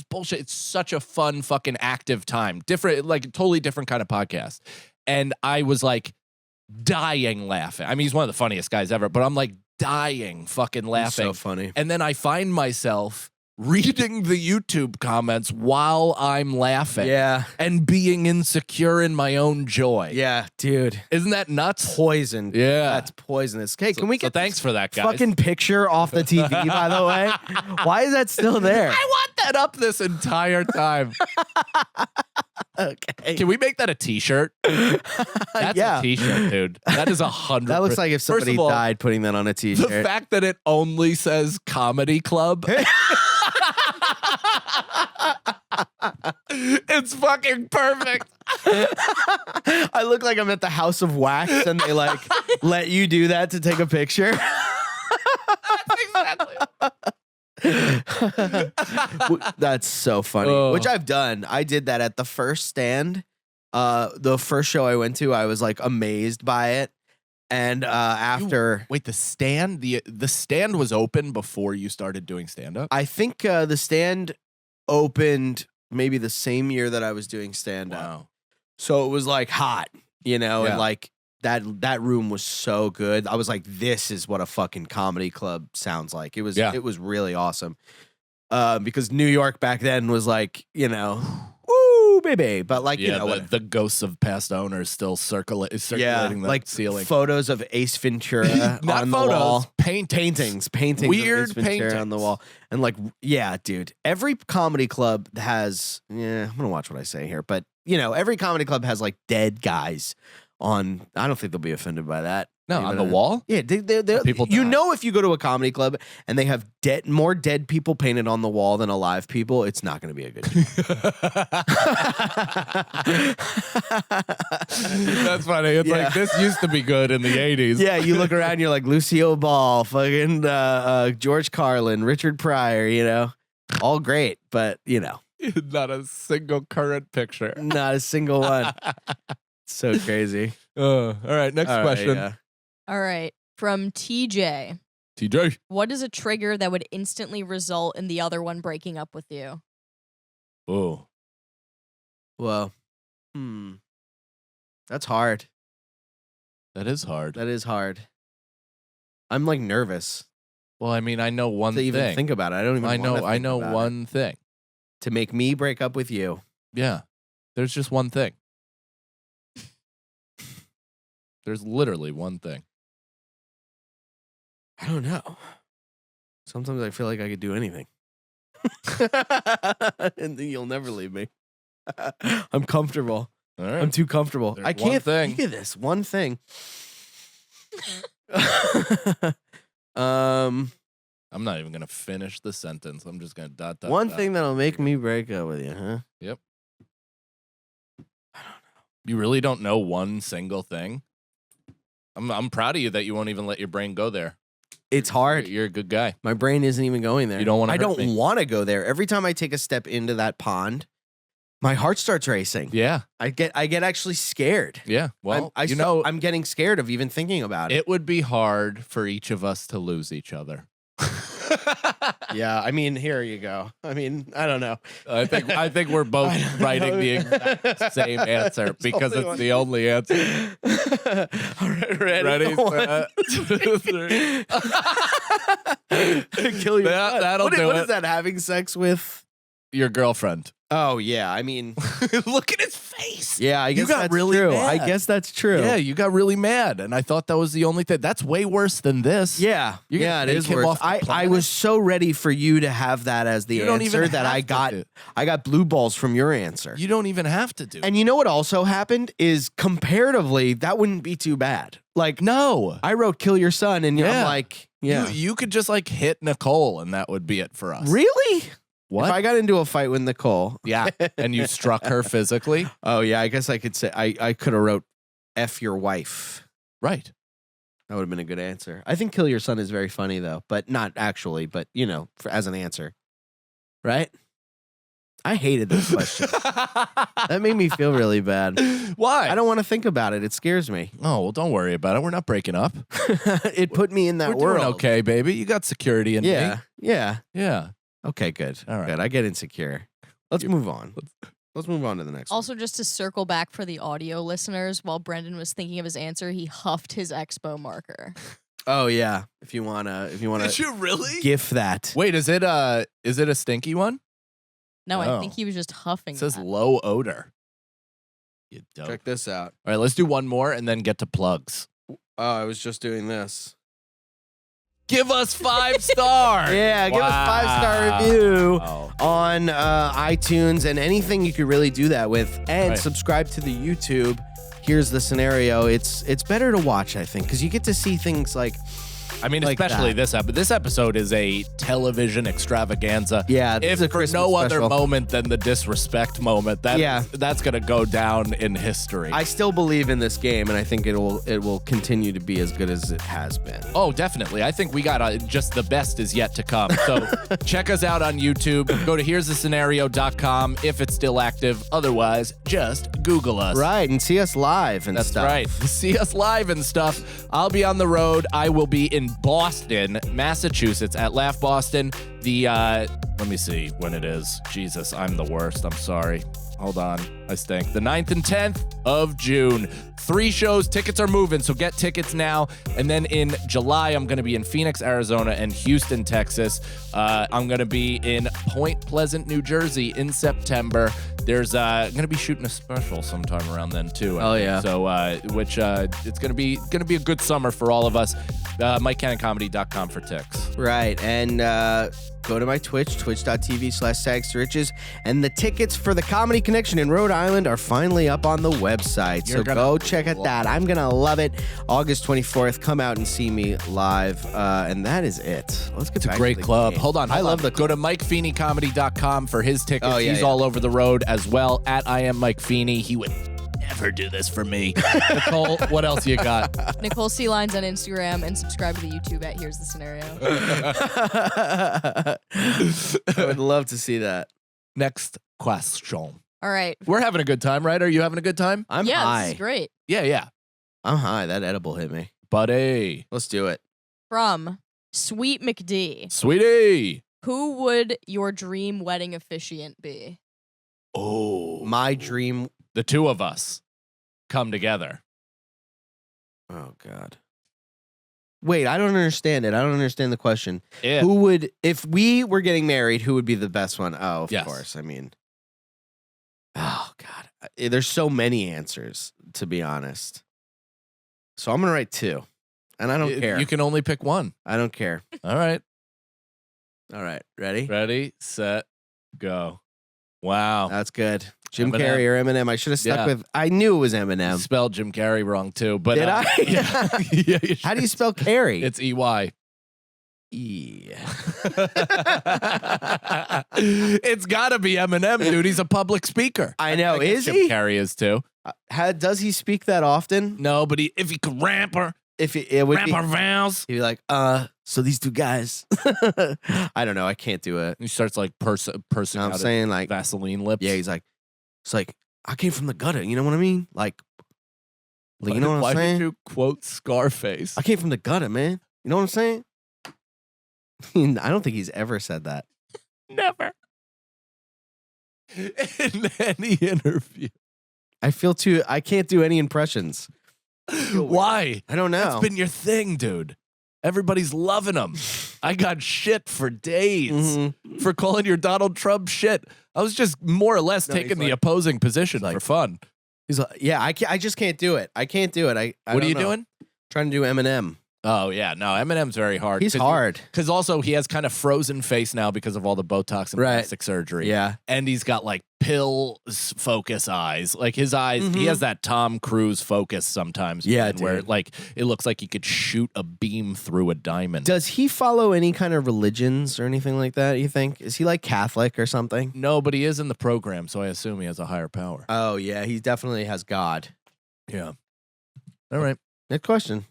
bullshit. It's such a fun fucking active time. Different, like totally different kind of podcast. And I was like dying laughing. I mean, he's one of the funniest guys ever, but I'm like dying fucking laughing. So funny. And then I find myself reading the YouTube comments while I'm laughing. Yeah. And being insecure in my own joy. Yeah, dude. Isn't that nuts? Poison. Yeah. That's poisonous. Okay, can we get thanks for that, guys. Fucking picture off the TV, by the way? Why is that still there? I want that up this entire time. Okay. Can we make that a t-shirt? That's a t-shirt, dude. That is 100%. That looks like if somebody died putting that on a t-shirt. The fact that it only says comedy club. It's fucking perfect. I look like I'm at the House of Wax and they like let you do that to take a picture. That's exactly. That's so funny. Which I've done. I did that at the first stand. The first show I went to, I was like amazed by it. And after wait, the stand was open before you started doing stand-up? I think the stand opened maybe the same year that I was doing stand-up. Wow. So it was like hot, and Yeah. like that room was so good. I was like, this is what a fucking comedy club sounds like. It was really awesome. Because New York back then was like, woo, baby. But like, the ghosts of past owners still circulating the like ceiling. Photos of Ace Ventura Not on photos, the wall. paintings. of Weird Ace Ventura paintings on the wall. And like, yeah, dude, every comedy club has, I'm going to watch what I say here, but every comedy club has like dead guys on. I don't think they'll be offended by that. No, on the wall? Yeah, they're People you die. know, if you go to a comedy club and they have more dead people painted on the wall than alive people, it's not going to be a good show. That's funny. It's like, this used to be good in the 80s. Yeah, you look around, you're like Lucille Ball, fucking George Carlin, Richard Pryor, all great, but Not a single current picture. not a single one. So crazy. All right, next question. Yeah. All right. From TJ. TJ. What is a trigger that would instantly result in the other one breaking up with you? Oh. Well, that's hard. That is hard. That is hard. I'm like nervous Well, I mean, I know one to thing. even think about it. I don't even. I know one thing. To make me break up with you. Yeah. There's just one thing. There's literally one thing. I don't know. Sometimes I feel like I could do anything. And then you'll never leave me. I'm comfortable. All right. I'm too comfortable. There's I can't one thing. think of this one thing. I'm not even gonna finish the sentence. I'm just gonna dot. One thing that'll make me break up with you, huh? Yep. I don't know. You really don't know one single thing? I'm proud of you that you won't even let your brain go there. It's hard. You're a good guy. My brain isn't even going there. You don't want to. I don't want to go there. Every time I take a step into that pond, my heart starts racing. Yeah. I get actually scared. Yeah. Well, I'm getting scared of even thinking about it. It would be hard for each of us to lose each other. Yeah, I mean, here you go. I mean, I don't know. I think we're both writing the exact same answer because it's the only answer. All right, ready? One, 2, 3. Kill your son. That'll do What it. is that? Having sex with Your girlfriend. Oh yeah, I mean, Look at his face. yeah, I guess got that's really true. mad. I guess that's true. Yeah, you got really mad, and I thought that was the only thing. That's way worse than this. Yeah, You're gonna yeah, it take is him worse. off the I planet? was so ready for you to have that as the You don't answer even that have I to got. do- I got blue balls from your answer. You don't even have to do. And you know what also happened is comparatively that wouldn't be too bad. Like No. I wrote "kill your son" and I'm Yeah. like, yeah, You could just like hit Nicole, and that would be it for us. really? What? If I got into a fight with Nicole, Yeah, and you struck her physically. oh yeah, I guess I could say I could have wrote "F your wife." Right. That would have been a good answer. I think "kill your son" is very funny though, but not actually, but you know, as an answer, right? I hated this question. That made me feel really bad. Why? I don't want to think about it. It scares me. Oh, well, don't worry about it. We're not breaking up. It put me in that We're world. doing okay, baby. You got security in Yeah, me. yeah. Yeah. Okay, good. All right. Good. I get insecure. Let's move on. Let's move on to the next Also, just to circle back for the audio listeners, while Brendan was thinking of his answer, he huffed his expo marker. one. Oh yeah. If you wanna you really? gif that. Wait, is it a stinky one? No, Oh. I think he was just huffing. It says that. low odor. You dope. Check this out. All right, let's do one more and then get to plugs. Oh, I was just doing this. Give us 5 stars. Yeah, give us Wow. 5-star review Oh. on iTunes and anything you could really do that with. And Right. subscribe to the YouTube. Here's the scenario. It's better to watch, I think, because you get to see things like I mean, like especially that. this episode. This episode is a television extravaganza. yeah. This If is a for Christmas no other special. moment than the disrespect moment, that's gonna go down in history. I still believe in this game, and I think it will continue to be as good as it has been. Oh, definitely. I think we got just the best is yet to come. So check us out on YouTube. Go to here'sthescenario.com if it's still active. Otherwise, just Google us. Right, and see us live and That's stuff. right. See us live and stuff. I'll be on the road. I will be in Boston, Massachusetts at Laugh Boston. Let me see when it is. Jesus, I'm the worst. I'm sorry. Hold on. I stink. The 9th and 10th of June. 3 shows. Tickets are moving, so get tickets now. And then in July, I'm going to be in Phoenix, Arizona, and Houston, Texas. I'm going to be in Point Pleasant, New Jersey in September. There's going to be shooting a special sometime around then too. Oh, yeah. So it's going to be a good summer for all of us. MikeCannonComedy.com for ticks. Right, and go to my Twitch, twitch.tv/sagstoriches, and the tickets for the Comedy Connection in Rhode Island are finally up on the website. You're So gonna go check out love that. I'm going to love it. August 24th, come out and see me live. And that is it. Let's get It's a back great to the club. game. Hold on. I love the Go club. to MikeFeeneyComedy.com for his tickets. Oh, yeah, He's yeah. all over the road as well. At I am Mike Feeney. He would never do this for me. Nicole, what else you got? Nicole C. Lyons on Instagram and subscribe to the YouTube at Here's the Scenario. I would love to see that. Next question. All right. We're having a good time, right? Are you having a good time? I'm yeah, high. this is great. Yeah. I'm high. That edible hit me. Buddy. Let's do it. From Sweet McD. Sweetie. Who would your dream wedding officiant be? Oh. My dream. The two of us come together. Oh, God. Wait, I don't understand it. I don't understand the question. Yeah. Who would, if we were getting married, who would be the best one? Oh, of Yes. course. I mean, oh, God. There's so many answers, to be honest. So I'm gonna write 2, and I don't care. You can only pick one. I don't care. All right. All right, ready? Ready, set, go. Wow. That's good. Jim Eminem. Carrey or Eminem. I should have stuck with. I knew it was You Eminem. spelled Jim Carrey wrong too, but Did I? Yeah, you How do you spell Carey? It's EY. It's got to be Eminem, dude. He's a public speaker. I know. I guess Is Jim he? Carrey is too. Does he speak that often? No, but if he could rap her vowels. He'd be like, so these 2 guys. I don't know. I can't do it. He starts like person I'm out saying like, Vaseline lips. yeah, he's like, it's like, I came from the gutter. You know what I mean? Like you know what Why I'm did saying? you quote Scarface? I came from the gutter, man. You know what I'm saying? I don't think he's ever said that. Never. In any interview. I can't do any impressions. Why? I don't know. That's been your thing, dude. Everybody's loving him. I got shit for days Mhm. for calling your Donald Trump shit. I was just more or less taking the opposing position for fun. He's like, yeah, I just can't do it. I can't do it. What are you doing? Trying to do Eminem. Oh, yeah. No, Eminem's very hard. He's hard. Because also he has kind of frozen face now because of all the Botox and plastic surgery. Yeah. And he's got like pill focus eyes. Like his eyes, he has that Tom Cruise focus sometimes. Yeah, where dude. like it looks like he could shoot a beam through a diamond. Does he follow any kind of religions or anything like that, you think? Is he like Catholic or something? No, but he is in the program, so I assume he has a higher power. Oh, yeah. He definitely has God. Yeah. All right. Next question.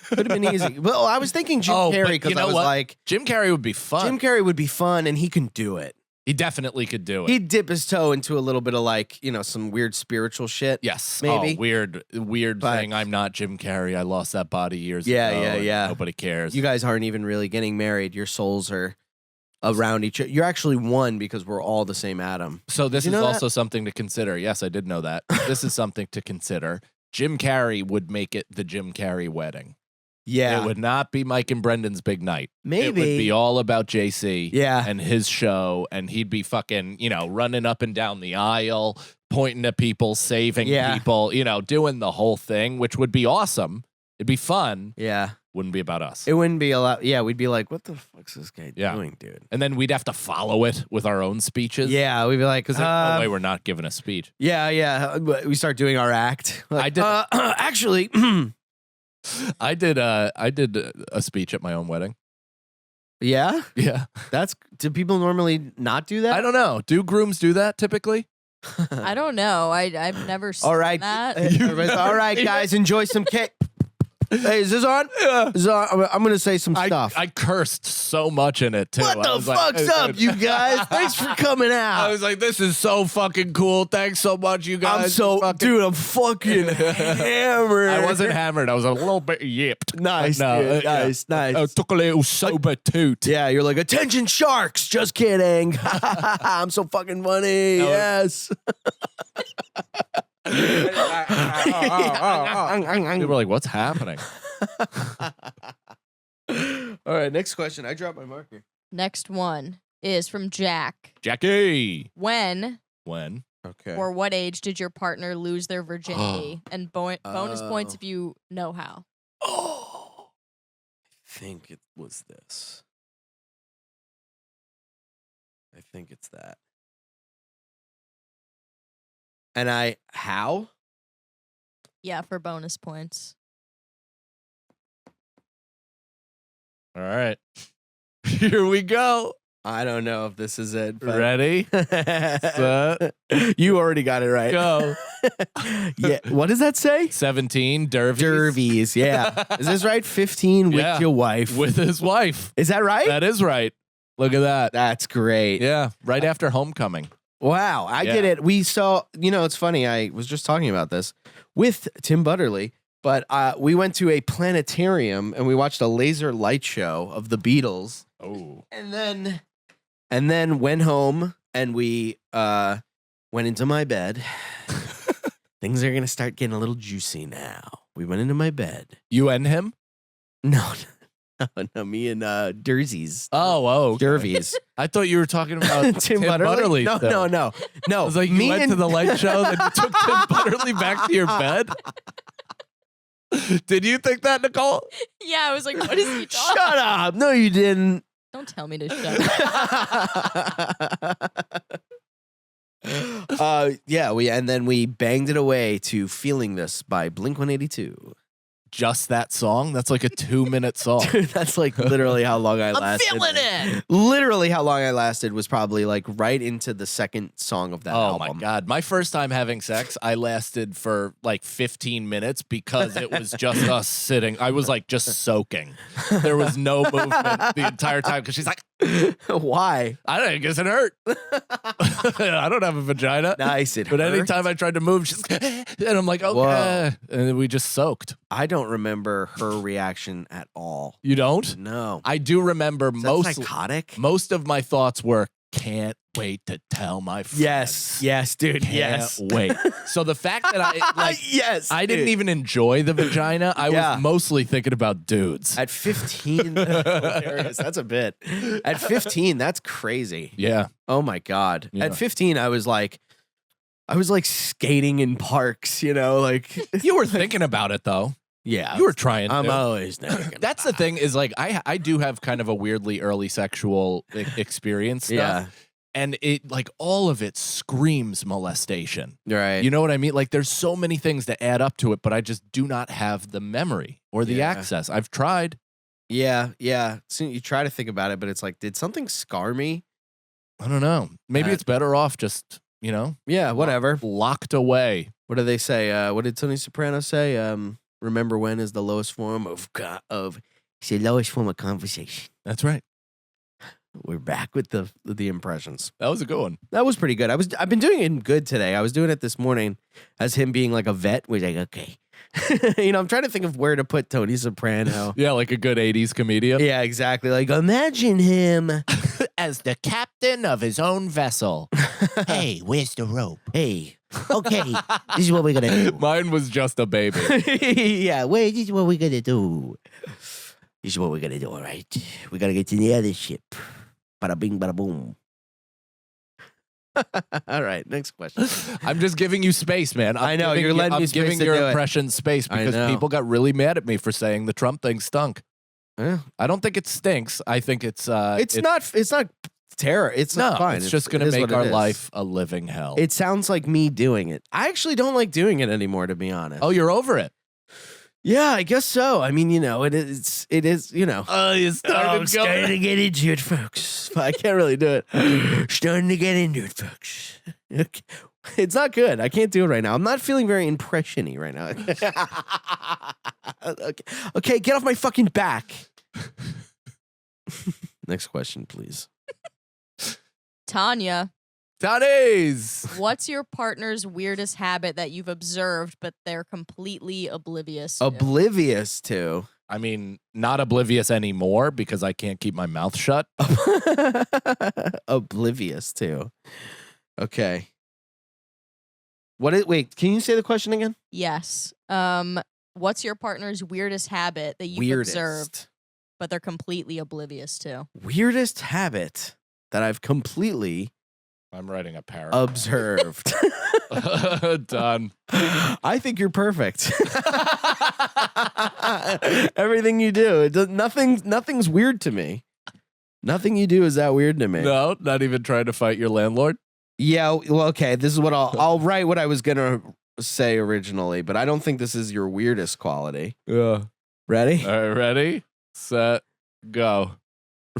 Could have been easy. Well, I was thinking Jim Carrey because you know I was what? like, Jim Carrey would be fun. Jim Carrey would be fun and he can do it. He definitely could do it. He'd dip his toe into a little bit of like, some weird spiritual shit. Yes. Maybe. Oh, weird But- thing. I'm not Jim Carrey. I lost that body years ago. and Yeah. Nobody cares. You guys aren't even really getting married. Your souls are around each other. You're actually one because we're all the same atom. So this Did you is know also something to consider. Yes, I did know that. This is something to consider. Jim Carrey would make it the Jim Carrey wedding. Yeah. It would not be Mike and Brendan's big night. Maybe. It would be all about JC Yeah. and his show, and he'd be fucking, running up and down the aisle, pointing at people, saving Yeah. people, doing the whole thing, which would be awesome. It'd be fun. Yeah. Wouldn't be about us. It wouldn't be a lot. Yeah, we'd be like, what the fuck's this guy Yeah. doing, dude? And then we'd have to follow it with our own speeches. Yeah, we'd be like, Because there's no way we're not giving a speech. yeah. We start doing our act. Like, I did- actually, I did a speech at my own wedding. yeah. Yeah. Do people normally not do that? I don't know. Do grooms do that typically? I don't know. I've never seen All right, that. everybody's, all right, guys, enjoy some cake. Hey, is this on? Yeah. Is this on? I'm gonna say some stuff. I cursed so much in it too. What I the was like- fuck's up, you guys? Thanks for coming I out. was like, this is so fucking cool. Thanks so much, you guys. Dude, I'm fucking hammered. I wasn't hammered. I was a little bit yipped. Nice, dude. Nice. I took a little sober toot. Yeah, you're like, attention sharks. Just kidding. I'm so fucking funny. No, Yes. People were like, what's happening? All right, next question. I dropped my marker. Next one is from Jack. Jackie. When Okay. or what age did your partner lose their virginity? And bonus points Oh. if you know how. Oh, I think it was this. I think it's that. And how? Yeah, for bonus points. All right. Here we go. I don't know if this is it. But Ready? Set, you already got it right. go. Yeah. What does that say? 17, Dervies. Dervies. Yeah. Is this right? 15 with Yeah. your wife. With his wife. Is that right? That is right. Look at that. That's great. Yeah, right after homecoming. Wow, I Yeah. did it. We saw, it's funny. I was just talking about this with Tim Butterly, but we went to a planetarium and we watched a laser light show of the Beatles, Oh. and then went home and we went into my bed. Things are gonna start getting a little juicy now. We went into my bed. You and him? No, me and Derzies. Oh, okay. Dervies. I thought you were talking about Tim Butterly. No, still. no. I was like, you went to the light show, then you took Tim Butterly back to your bed? Did you think that, Nicole? Yeah, I was like, what is he talking? Shut up. No, you didn't. Don't tell me to shut up. And then we banged it away to Feeling This by Blink-182. Just that song? That's like a 2-minute song. Dude, that's like literally how long I lasted. I'm feeling it. Literally how long I lasted was probably like right into the second song of that album. Oh my God. My first time having sex, I lasted for like 15 minutes because it was just us sitting. I was like just soaking. There was no movement the entire time because she's like, why? I don't know, I guess it hurt. I don't have a vagina. Nice, it But hurt. anytime I tried to move, she's and I'm like, okay. Whoa. And then we just soaked. I don't remember her reaction at all. You don't? No. I do remember Is that psychotic? most of my thoughts were, can't wait to tell my friends. Yes, dude. Can't wait. So the fact that I I didn't dude. even enjoy the vagina. I was mostly thinking about dudes. At 15, hilarious. That's a bit. At 15, that's crazy. Yeah. Oh my God. Yeah. At 15, I was like skating in parks, like You were thinking about it though. yeah. You were trying to. I'm always thinking. That's the thing is like I do have kind of a weirdly early sexual experience stuff. Yeah. And it like all of it screams molestation. Right. You know what I mean? Like there's so many things that add up to it, but I just do not have the memory or the access. I've tried. Yeah. So you try to think about it, but it's like, did something scar me? I don't know. Maybe it's better off just, Yeah, whatever. locked away. What do they say? What did Tony Soprano say? Remember when is the lowest form of it's the lowest form of conversation. That's right. We're back with the impressions. That was a good one. That was pretty good. I've been doing it good today. I was doing it this morning as him being like a vet. We're like, okay. I'm trying to think of where to put Tony Soprano. Yeah, like a good 80s comedian. Yeah, exactly. Like, imagine him As the captain of his own vessel. Hey, where's the rope? Hey, okay, this is what we're gonna do. Mine was just a baby. Yeah, wait, this is what we're gonna do. This is what we're gonna do, all right? We gotta get to the other ship. Bada bing, bada boom. All right, next question. I'm just giving you space, man. I know, you're letting me space giving to your do it. impression space I because know. people got really mad at me for saying the Trump thing stunk. Yeah. I don't think it stinks. I think it's It's not terror. It's no, not fine. it's just going it to is make what our it is. life a living hell. It sounds like me doing it. I actually don't like doing it anymore, to be honest. Oh, you're over it. Yeah, I guess so. I mean, it is, Oh, you I'm starting to get into it, folks. I can't really do it. Starting to get into it, folks. Okay. It's not good. I can't do it right now. I'm not feeling very impression-y right now. Okay, get off my fucking back. Next question, please. Tanya, Tony's. what's your partner's weirdest habit that you've observed, but they're completely oblivious to? Oblivious to. I mean, not oblivious anymore because I can't keep my mouth shut. Oblivious to. Okay. Wait, can you say the question again? Yes. What's your partner's weirdest habit that you've observed, but they're completely oblivious to? Weirdest habit that I've completely I'm writing a paragraph. observed. Done. I think you're perfect. Everything you do, nothing's weird to me. Nothing you do is that weird to me. No, not even trying to fight your landlord. Yeah, well, okay. This is what I'll write what I was gonna say originally, but I don't think this is your weirdest quality. Yeah. Ready? All right, ready, set, go.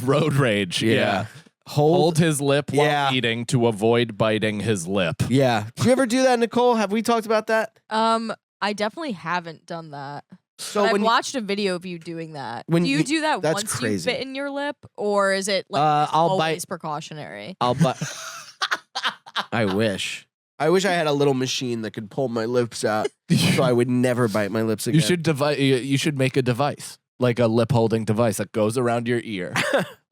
Road rage. Yeah. Hold his lip while Yeah. eating to avoid biting his lip. Yeah. Do you ever do that, Nicole? Have we talked about that? I definitely haven't done that. So But I've when watched a video of you doing that. when do you you- do that that's once crazy. you bit in your lip, or is it like I'll always bite. precautionary? I'll bite. I wish I had a little machine that could pull my lips out, so I would never bite my lips again. You should make a device, like a lip holding device that goes around your ear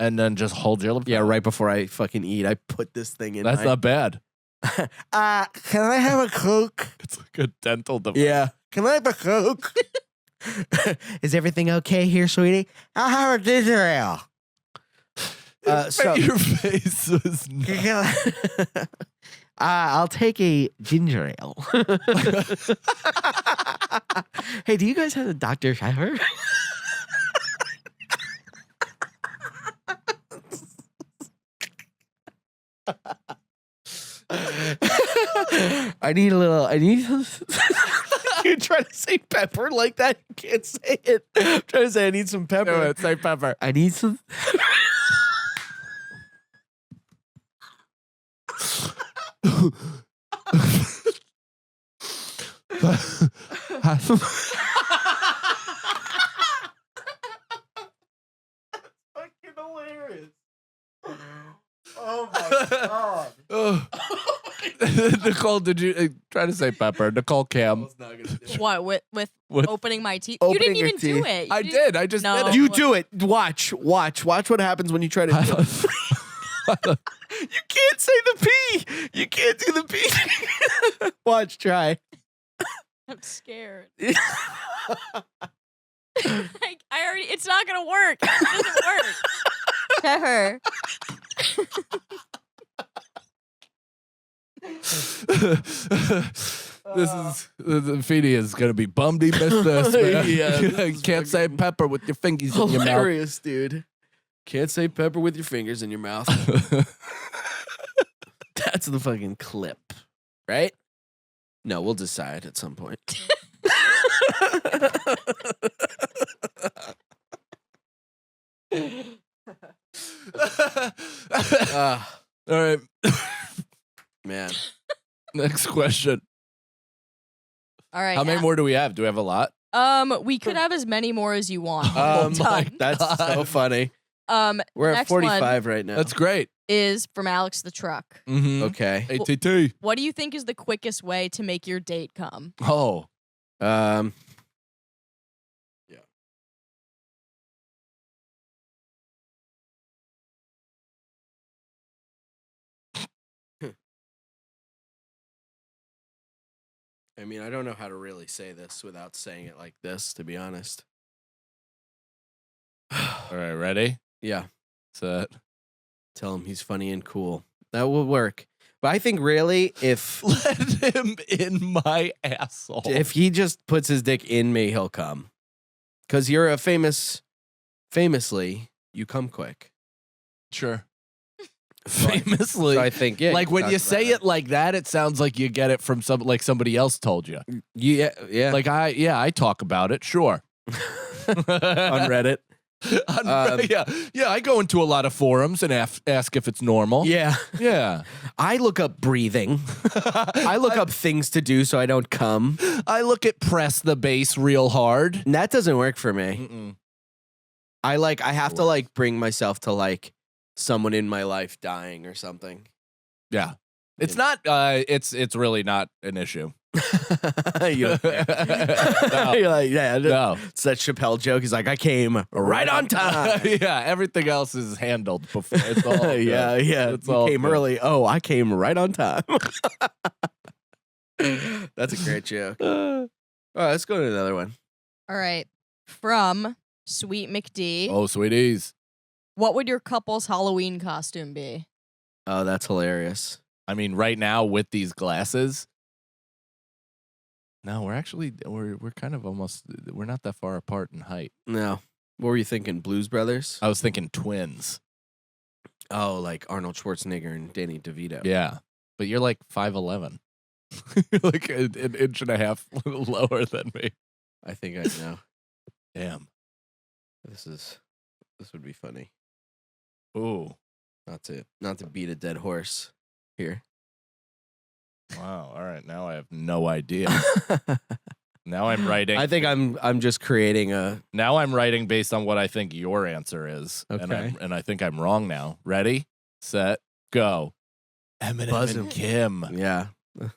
and then just hold your lip. Yeah, out. right before I fucking eat, I put this thing in. That's not bad. Can I have a Coke? It's like a dental device. Yeah. Can I have a Coke? Is everything okay here, sweetie? I'll have a ginger ale. So Your face was. I'll take a ginger ale. Hey, do you guys have a Dr. Shaffir? I need You try to say pepper like that? You can't say it. I'm trying to say I need some pepper. No, say pepper. I need some. Fucking hilarious. Oh my god. Nicole, did you try to say pepper? Nicole Cam. What with opening my teeth? Opening You didn't your even do teeth. it. I did. I just did it. You do it. Watch what happens when you try to do it. You can't say the P. You can't do the P. Watch, try. I'm scared. I already. It's not gonna work. It doesn't work. Pepper. Feeney is gonna be bummed he missed this. Man. Yeah, Can't say pepper with your fingers in your mouth. Hilarious, dude. Can't say pepper with your fingers in your mouth. That's the fucking clip, right? No, we'll decide at some point. All right. Man. Next question. All right. How many more do we have? Do we have a lot? We could have as many more as you want. My That's so funny. We're at next 45 right now. That's great. is from Alex the Truck. Mm-hmm. Okay. ATT. What do you think is the quickest way to make your date come? Oh. Yeah. I mean, I don't know how to really say this without saying it like this, to be honest. All right, ready? Yeah. Set. Tell him he's funny and cool. That will work. But I think really, if Let him in my asshole. if he just puts his dick in me, he'll come. Because you're a famously, you come quick. Sure. Famously. So I think, yeah. like when you say it like that, it sounds like you get it from somebody else told you. Yeah. Like I talk about it, sure. On Reddit. Yeah, I go into a lot of forums and ask if it's normal. Yeah. Yeah. I look up breathing. I look up things to do so I don't come. I look at press the bass real hard. And that doesn't work for me. Mm-mm. I have to bring myself to someone in my life dying or something. Yeah. It's not it's really not an issue. You're like, yeah, No. it's that Chappelle joke. He's like, I came right on time. Yeah, everything else is handled before. It's all good. Yeah. It's You all came good. early. Oh, I came right on time. That's a great joke. All right, let's go to another one. All right. From Sweet McD. Oh, sweeties. What would your couple's Halloween costume be? Oh, that's hilarious. I mean, right now with these glasses. No, we're kind of almost we're not that far apart in height. No. What were you thinking? Blues Brothers? I was thinking twins. Oh, like Arnold Schwarzenegger and Danny DeVito. Yeah. But you're like 5'11". You're like an inch and a half lower than me. I think I know. Damn. This would be funny. Ooh. Not to beat a dead horse here. Wow. All right. Now I have no idea. Now I'm writing. I think I'm just creating a. Now I'm writing based on what I think your answer is. Okay. And I think I'm wrong now. Ready, set, go. Eminem Buzz and and- Kim. Yeah.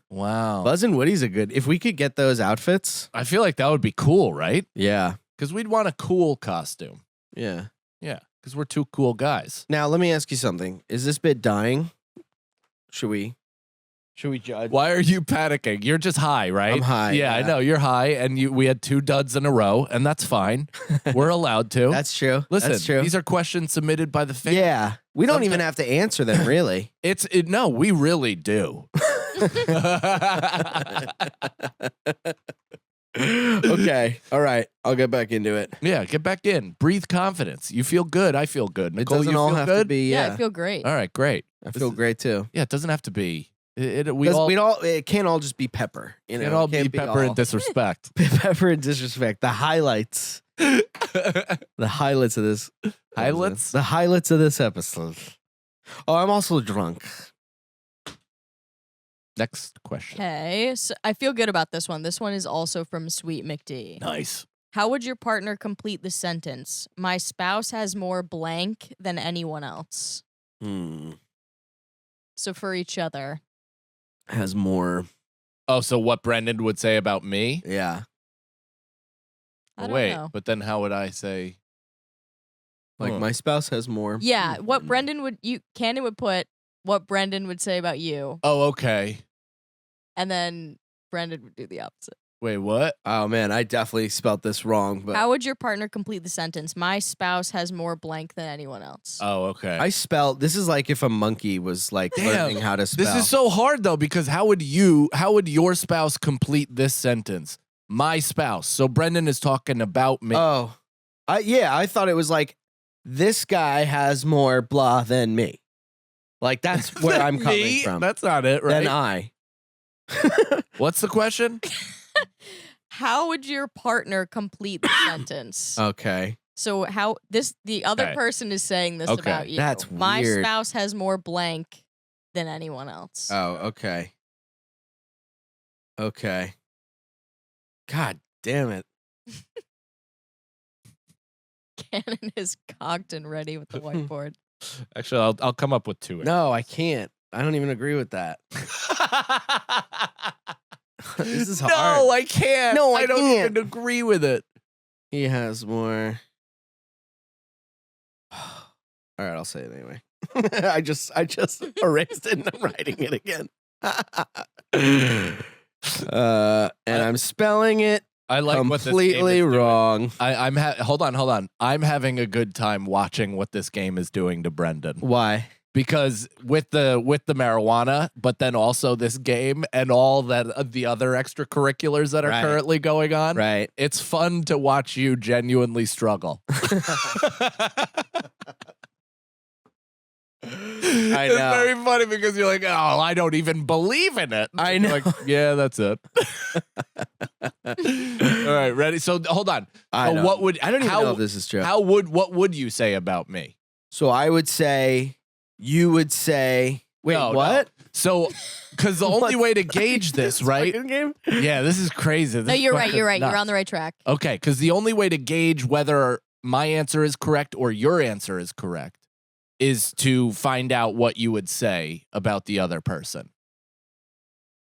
Wow. Buzz and Woody's a good. If we could get those outfits. I feel like that would be cool, right? Yeah. Because we'd want a cool costume. Yeah. Yeah. Because we're two cool guys. Now let me ask you something. Is this bit dying? Should we judge? Why are you panicking? You're just high, right? I'm high, Yeah, I yeah. know. You're high, and we had 2 duds in a row, and that's fine. We're allowed to. That's true. Listen, That's true. these are questions submitted by the fans. Yeah. We don't even have to answer them, really. No, we really do. Okay. All right. I'll get back into it. Yeah, get back in. Breathe confidence. You feel good. I feel good. It Nicole, doesn't you all feel have good? to be. Yeah, Yeah. I feel great. All right, great. I feel great too. Yeah, it doesn't have to be. We Because all it can't all just be pepper. You know, can't all it can't be pepper and disrespect. pepper and disrespect. The highlights. The highlights of this. Highlights? The highlights of this episode. Oh, I'm also drunk. Next question. Okay, so I feel good about this one. This one is also from Sweet McD. Nice. How would your partner complete the sentence? My spouse has more blank than anyone else. So for each other. Has more. Oh, so what Brendan would say about me? Yeah. I don't Wait, know. but then how would I say? Like my spouse has more. Yeah, what Cannon would put what Brendan would say about you, Oh, okay. and then Brendan would do the opposite. Wait, what? Oh man, I definitely spelt this wrong, but How would your partner complete the sentence? My spouse has more blank than anyone else. Oh, okay. I spelled this is like if a monkey was like learning how to spell. This is so hard though, because how would your spouse complete this sentence? My spouse. So Brendan is talking about me. Oh. I thought it was like this guy has more blah than me. Like that's where I'm coming Me? from. That's not it, right? Than I. What's the question? How would your partner complete the sentence? Okay. So the other Okay. person is saying this Okay. about you. That's My weird. spouse has more blank than anyone else. Oh, okay. Okay. God damn it. Cannon is cocked and ready with the whiteboard. Actually, I'll come up with two. No, I can't. I don't even agree with that. This is hard. No, I can't. No, I don't can't. even agree with it. He has more. All right, I'll say it anyway. I just erased it and I'm writing it again. And I'm spelling it I like completely wrong. Hold on. I'm having a good time watching what this game is doing to Brendan. Why? Because with the marijuana, but then also this game and all that the other extracurriculars that are Right. currently going on, Right. it's fun to watch you genuinely struggle. I It's know. very funny because you're like, oh, I don't even believe in it. I You're know. Like, yeah, that's it. All right, ready? So hold on. I So don't- what would I don't even how, know if this is true. what would you say about me? So I would say, you would say, wait, No, what? no. So, because the only way to gauge this, right? fucking game? Yeah, this is crazy. No, you're right. You're right. You're on the right track. Okay, because the only way to gauge whether my answer is correct or your answer is correct is to find out what you would say about the other person.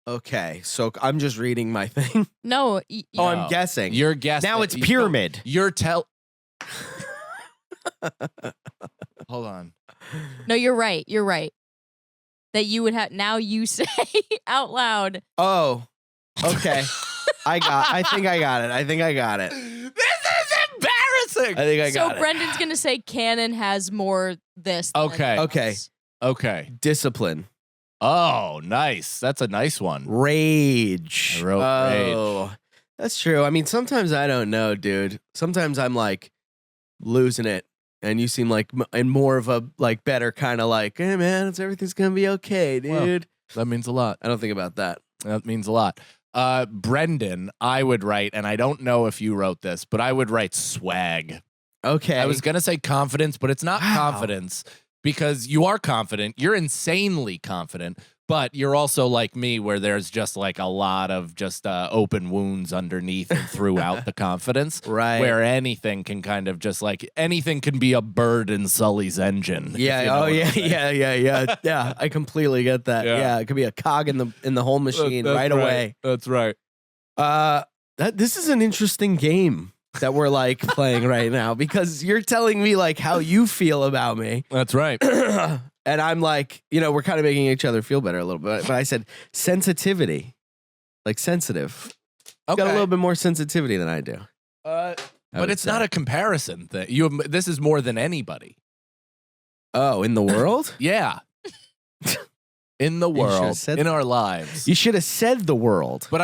Okay, so I'm just reading my thing. No. Oh, No. I'm guessing. You're guessing. Now it's pyramid. You're Hold on. No, you're right. You're right. That you would have. Now you say out loud. Oh, okay. I think I got it. This is embarrassing. I think I So got it. Brendan's gonna say Cannon has more this. Than Okay. anyone Okay. else. Okay. Discipline. Oh, nice. That's a nice one. Rage. I wrote rage. That's true. I mean, sometimes I don't know, dude. Sometimes I'm like losing it, and you seem like in more of a like better kind of like, hey man, everything's gonna be okay, dude. That means a lot. I don't think about that. That means a lot. Brendan, I would write, and I don't know if you wrote this, but I would write swag. Okay. I was going to say confidence, but it's not Wow. confidence because you are confident. You're insanely confident, but you're also like me where there's just like a lot of just open wounds underneath and throughout the confidence. Right. Where anything can kind of just like, anything can be a bird in Sully's engine. if Yeah. you know Oh what yeah. I'm saying. Yeah. Yeah. I completely get that. Yeah. Yeah. It could be a cog in the whole machine That's right away. That's right. This is an interesting game that we're like playing right now because you're telling me like how you feel about me. That's right. And I'm like, we're kind of making each other feel better a little bit. But I said sensitivity, like sensitive. You've got a little bit more sensitivity than I do. But it's not a comparison thing. This is more than anybody. Oh, in the world? Yeah. in the world, said in our lives. You should have said the world. But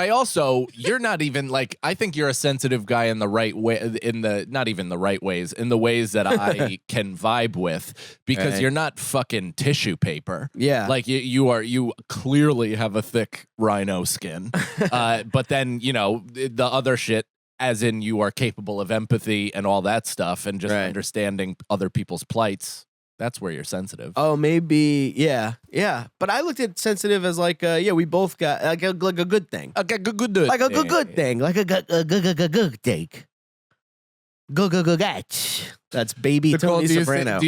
you're not even like, I think you're a sensitive guy in the right way, not even the right ways, in the ways that I can vibe with, because you're not fucking tissue paper. Yeah. Like you clearly have a thick rhino skin. But then, the other shit, as in you are capable of empathy and all that stuff and just understanding other people's plights. That's where you're sensitive. Oh, maybe, yeah. But I looked at sensitive as like, we both got like a good thing. Like a good thing. Like a good thing. Go. That's baby Nicole, Tony Soprano.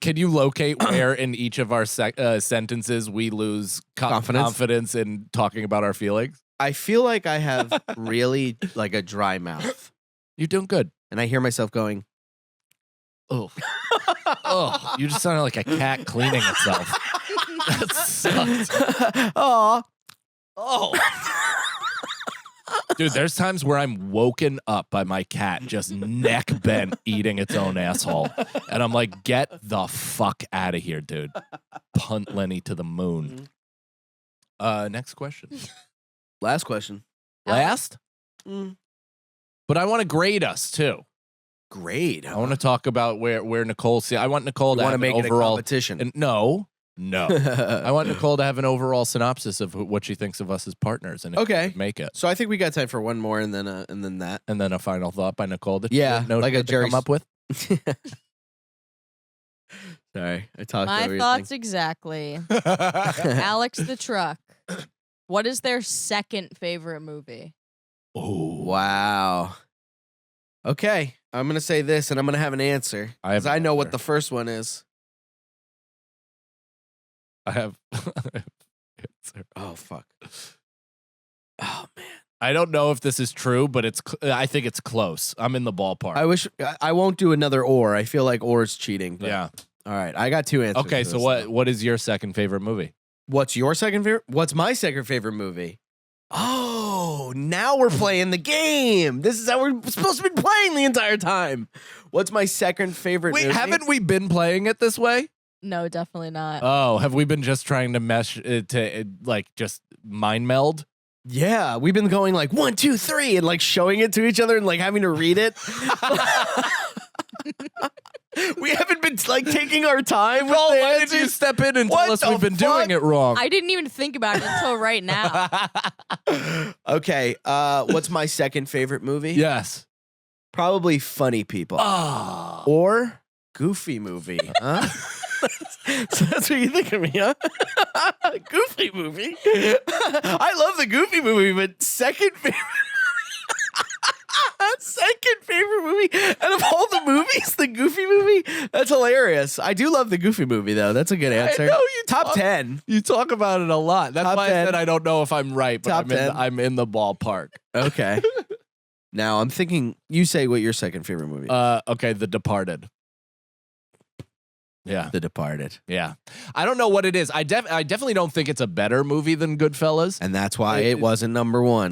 Can you locate where in each of our sentences we lose confidence in talking about our feelings? I feel like I have really like a dry mouth. You're doing good. And I hear myself going, oh. Oh, you just sounded like a cat cleaning itself. That sucks. Oh. Dude, there's times where I'm woken up by my cat just neck bent eating its own asshole. And I'm like, get the fuck out of here, dude. Punt Lenny to the moon. Next question. Last question. Last? But I want to grade us, too. Grade? I want to talk about where Nicole... I want Nicole to have make an overall... a competition. No. I want Nicole to have an overall synopsis of what she thinks of us as partners. And if she could make it. So I think we got time for one more and then that. And then a final thought by Nicole that like a Jerry come up with. Sorry, I talked My over thoughts exactly. Alex the Truck. What is their second favorite movie? Oh, wow. Okay, I'm gonna say this, and I'm gonna have an answer because I know what the first one is. I have. Oh fuck. Oh man. I don't know if this is true, but I think it's close. I'm in the ballpark. I won't do another or. I feel like or is cheating. But. Yeah. All right, I got two answers. Okay, so what is your second favorite movie? What's your second favorite? What's my second favorite movie? Oh, now we're playing the game. This is how we're supposed to be playing the entire time. What's my second favorite movie? Haven't we been playing it this way? No, definitely not. Oh, have we been just trying to mesh just mind meld? Yeah, we've been going like 1, 2, 3 and like showing it to each other and like having to read it. We haven't been like taking our time. Why did you step in and tell us we've been doing it wrong? I didn't even think about it until right now. Okay, what's my second favorite movie? Yes. Probably Funny People. Oh. Or Goofy movie. Huh? So that's what you think of me, huh? Goofy movie. I love the Goofy movie, but second favorite movie out of all the movies, the Goofy movie. That's hilarious. I do love the Goofy movie, though. That's a good answer. I know you top 10. You talk about it a lot. That's Top why 10. I said I don't know if I'm right, but Top 10. I'm in the ballpark. Okay. Now I'm thinking. You say what your second favorite movie is. Okay, The Departed. Yeah. The Departed. Yeah. I don't know what it is. I definitely don't think it's a better movie than Goodfellas. And that's why it wasn't number one.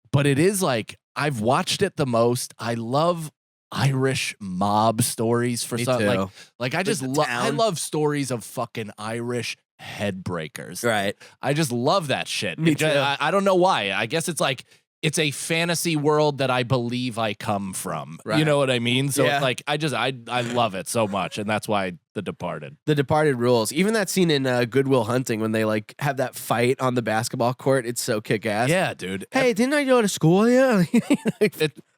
But it is like, I've watched it the most. I love Irish mob stories for Me something. too. Like I just I love stories of fucking Irish head breakers. Right. I just love that shit. Me too. I don't know why. I guess it's like, it's a fantasy world that I believe I come from. Right. You know what I mean? So Yeah. it's like, I love it so much. And that's why The Departed. The Departed rules. Even that scene in Good Will Hunting when they like have that fight on the basketball court, it's so kick-ass. Yeah, dude. Hey, didn't I go to school? Yeah.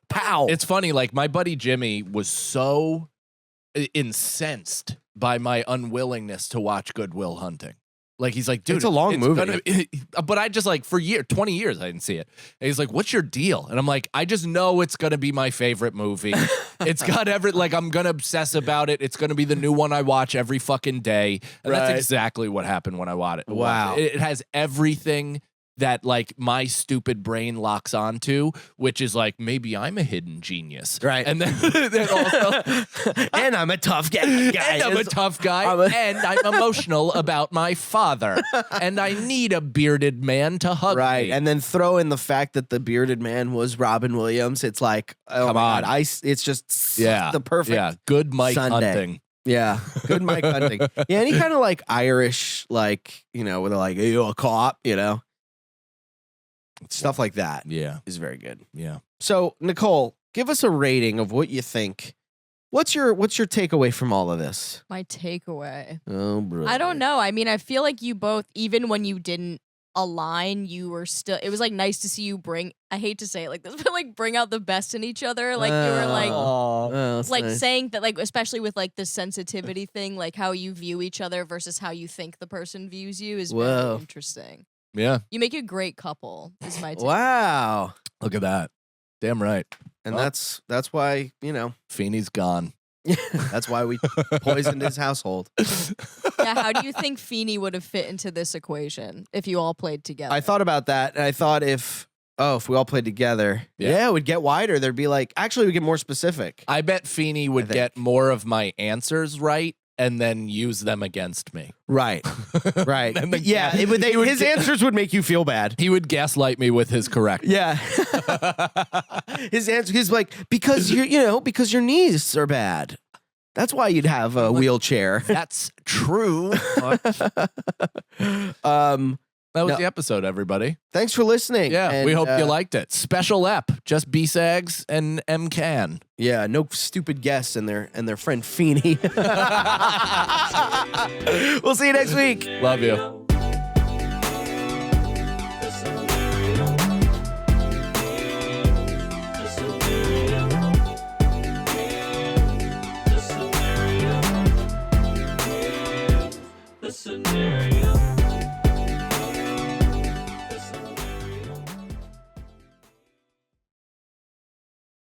Pow. It's funny, like my buddy Jimmy was so incensed by my unwillingness to watch Good Will Hunting. Like he's like, dude, it's a long movie. But I just like for 20 years I didn't see it. And he's like, what's your deal? And I'm like, I just know it's gonna be my favorite movie. It's got I'm gonna obsess about it. It's gonna be the new one I watch every fucking day. And that's exactly what happened when I watched it. Wow. It has everything that like my stupid brain locks onto, which is like, maybe I'm a hidden genius. Right. And then also, and I'm a tough guy. and I'm a tough guy. And I'm emotional about my father. And I need a bearded man to hug me. And then throw in the fact that the bearded man was Robin Williams. It's like, oh Come my on. God, it's just the perfect good Mike Sunday. Hunting. Yeah, good mic hunting. Yeah, any kind of like Irish, like, you know, where they're like, "Hey, you a cop," you know, stuff like that. Yeah, is very good. yeah. So, Nicole, give us a rating of what you think. What's your takeaway from all of this? My takeaway. Oh, bro. I don't know. I mean, I feel like you both, even when you didn't align, you were still. It was like nice to see you bring. I hate to say it like this, but like bring out the best in each other. Like you were like nice. saying that, like especially with like the sensitivity thing, like how you view each other versus how you think the person views you is very interesting. Yeah. You make a great couple. Is my takeaway. Wow. Look at that. Damn right. And that's why, you know, Feeney's gone. that's why we poisoned his household. Yeah, how do you think Feeney would have fit into this equation if you all played together? I thought about that, and I thought if we all played together, it would get wider. There'd be like, actually, we get more specific. I bet Feeney would get more of my answers right and then use them against me. Right. Right. Yeah. His answers would make you feel bad. He would gaslight me with his correctness. Yeah. His answer, he's like, because because your knees are bad. That's why you'd have a wheelchair. That's true. That was the episode, everybody. Thanks for listening. Yeah, and, we hope you liked it. Special ep, just B-Sags and M-Can. Yeah, no stupid guests and their friend Feeney. We'll see you next week. Love you.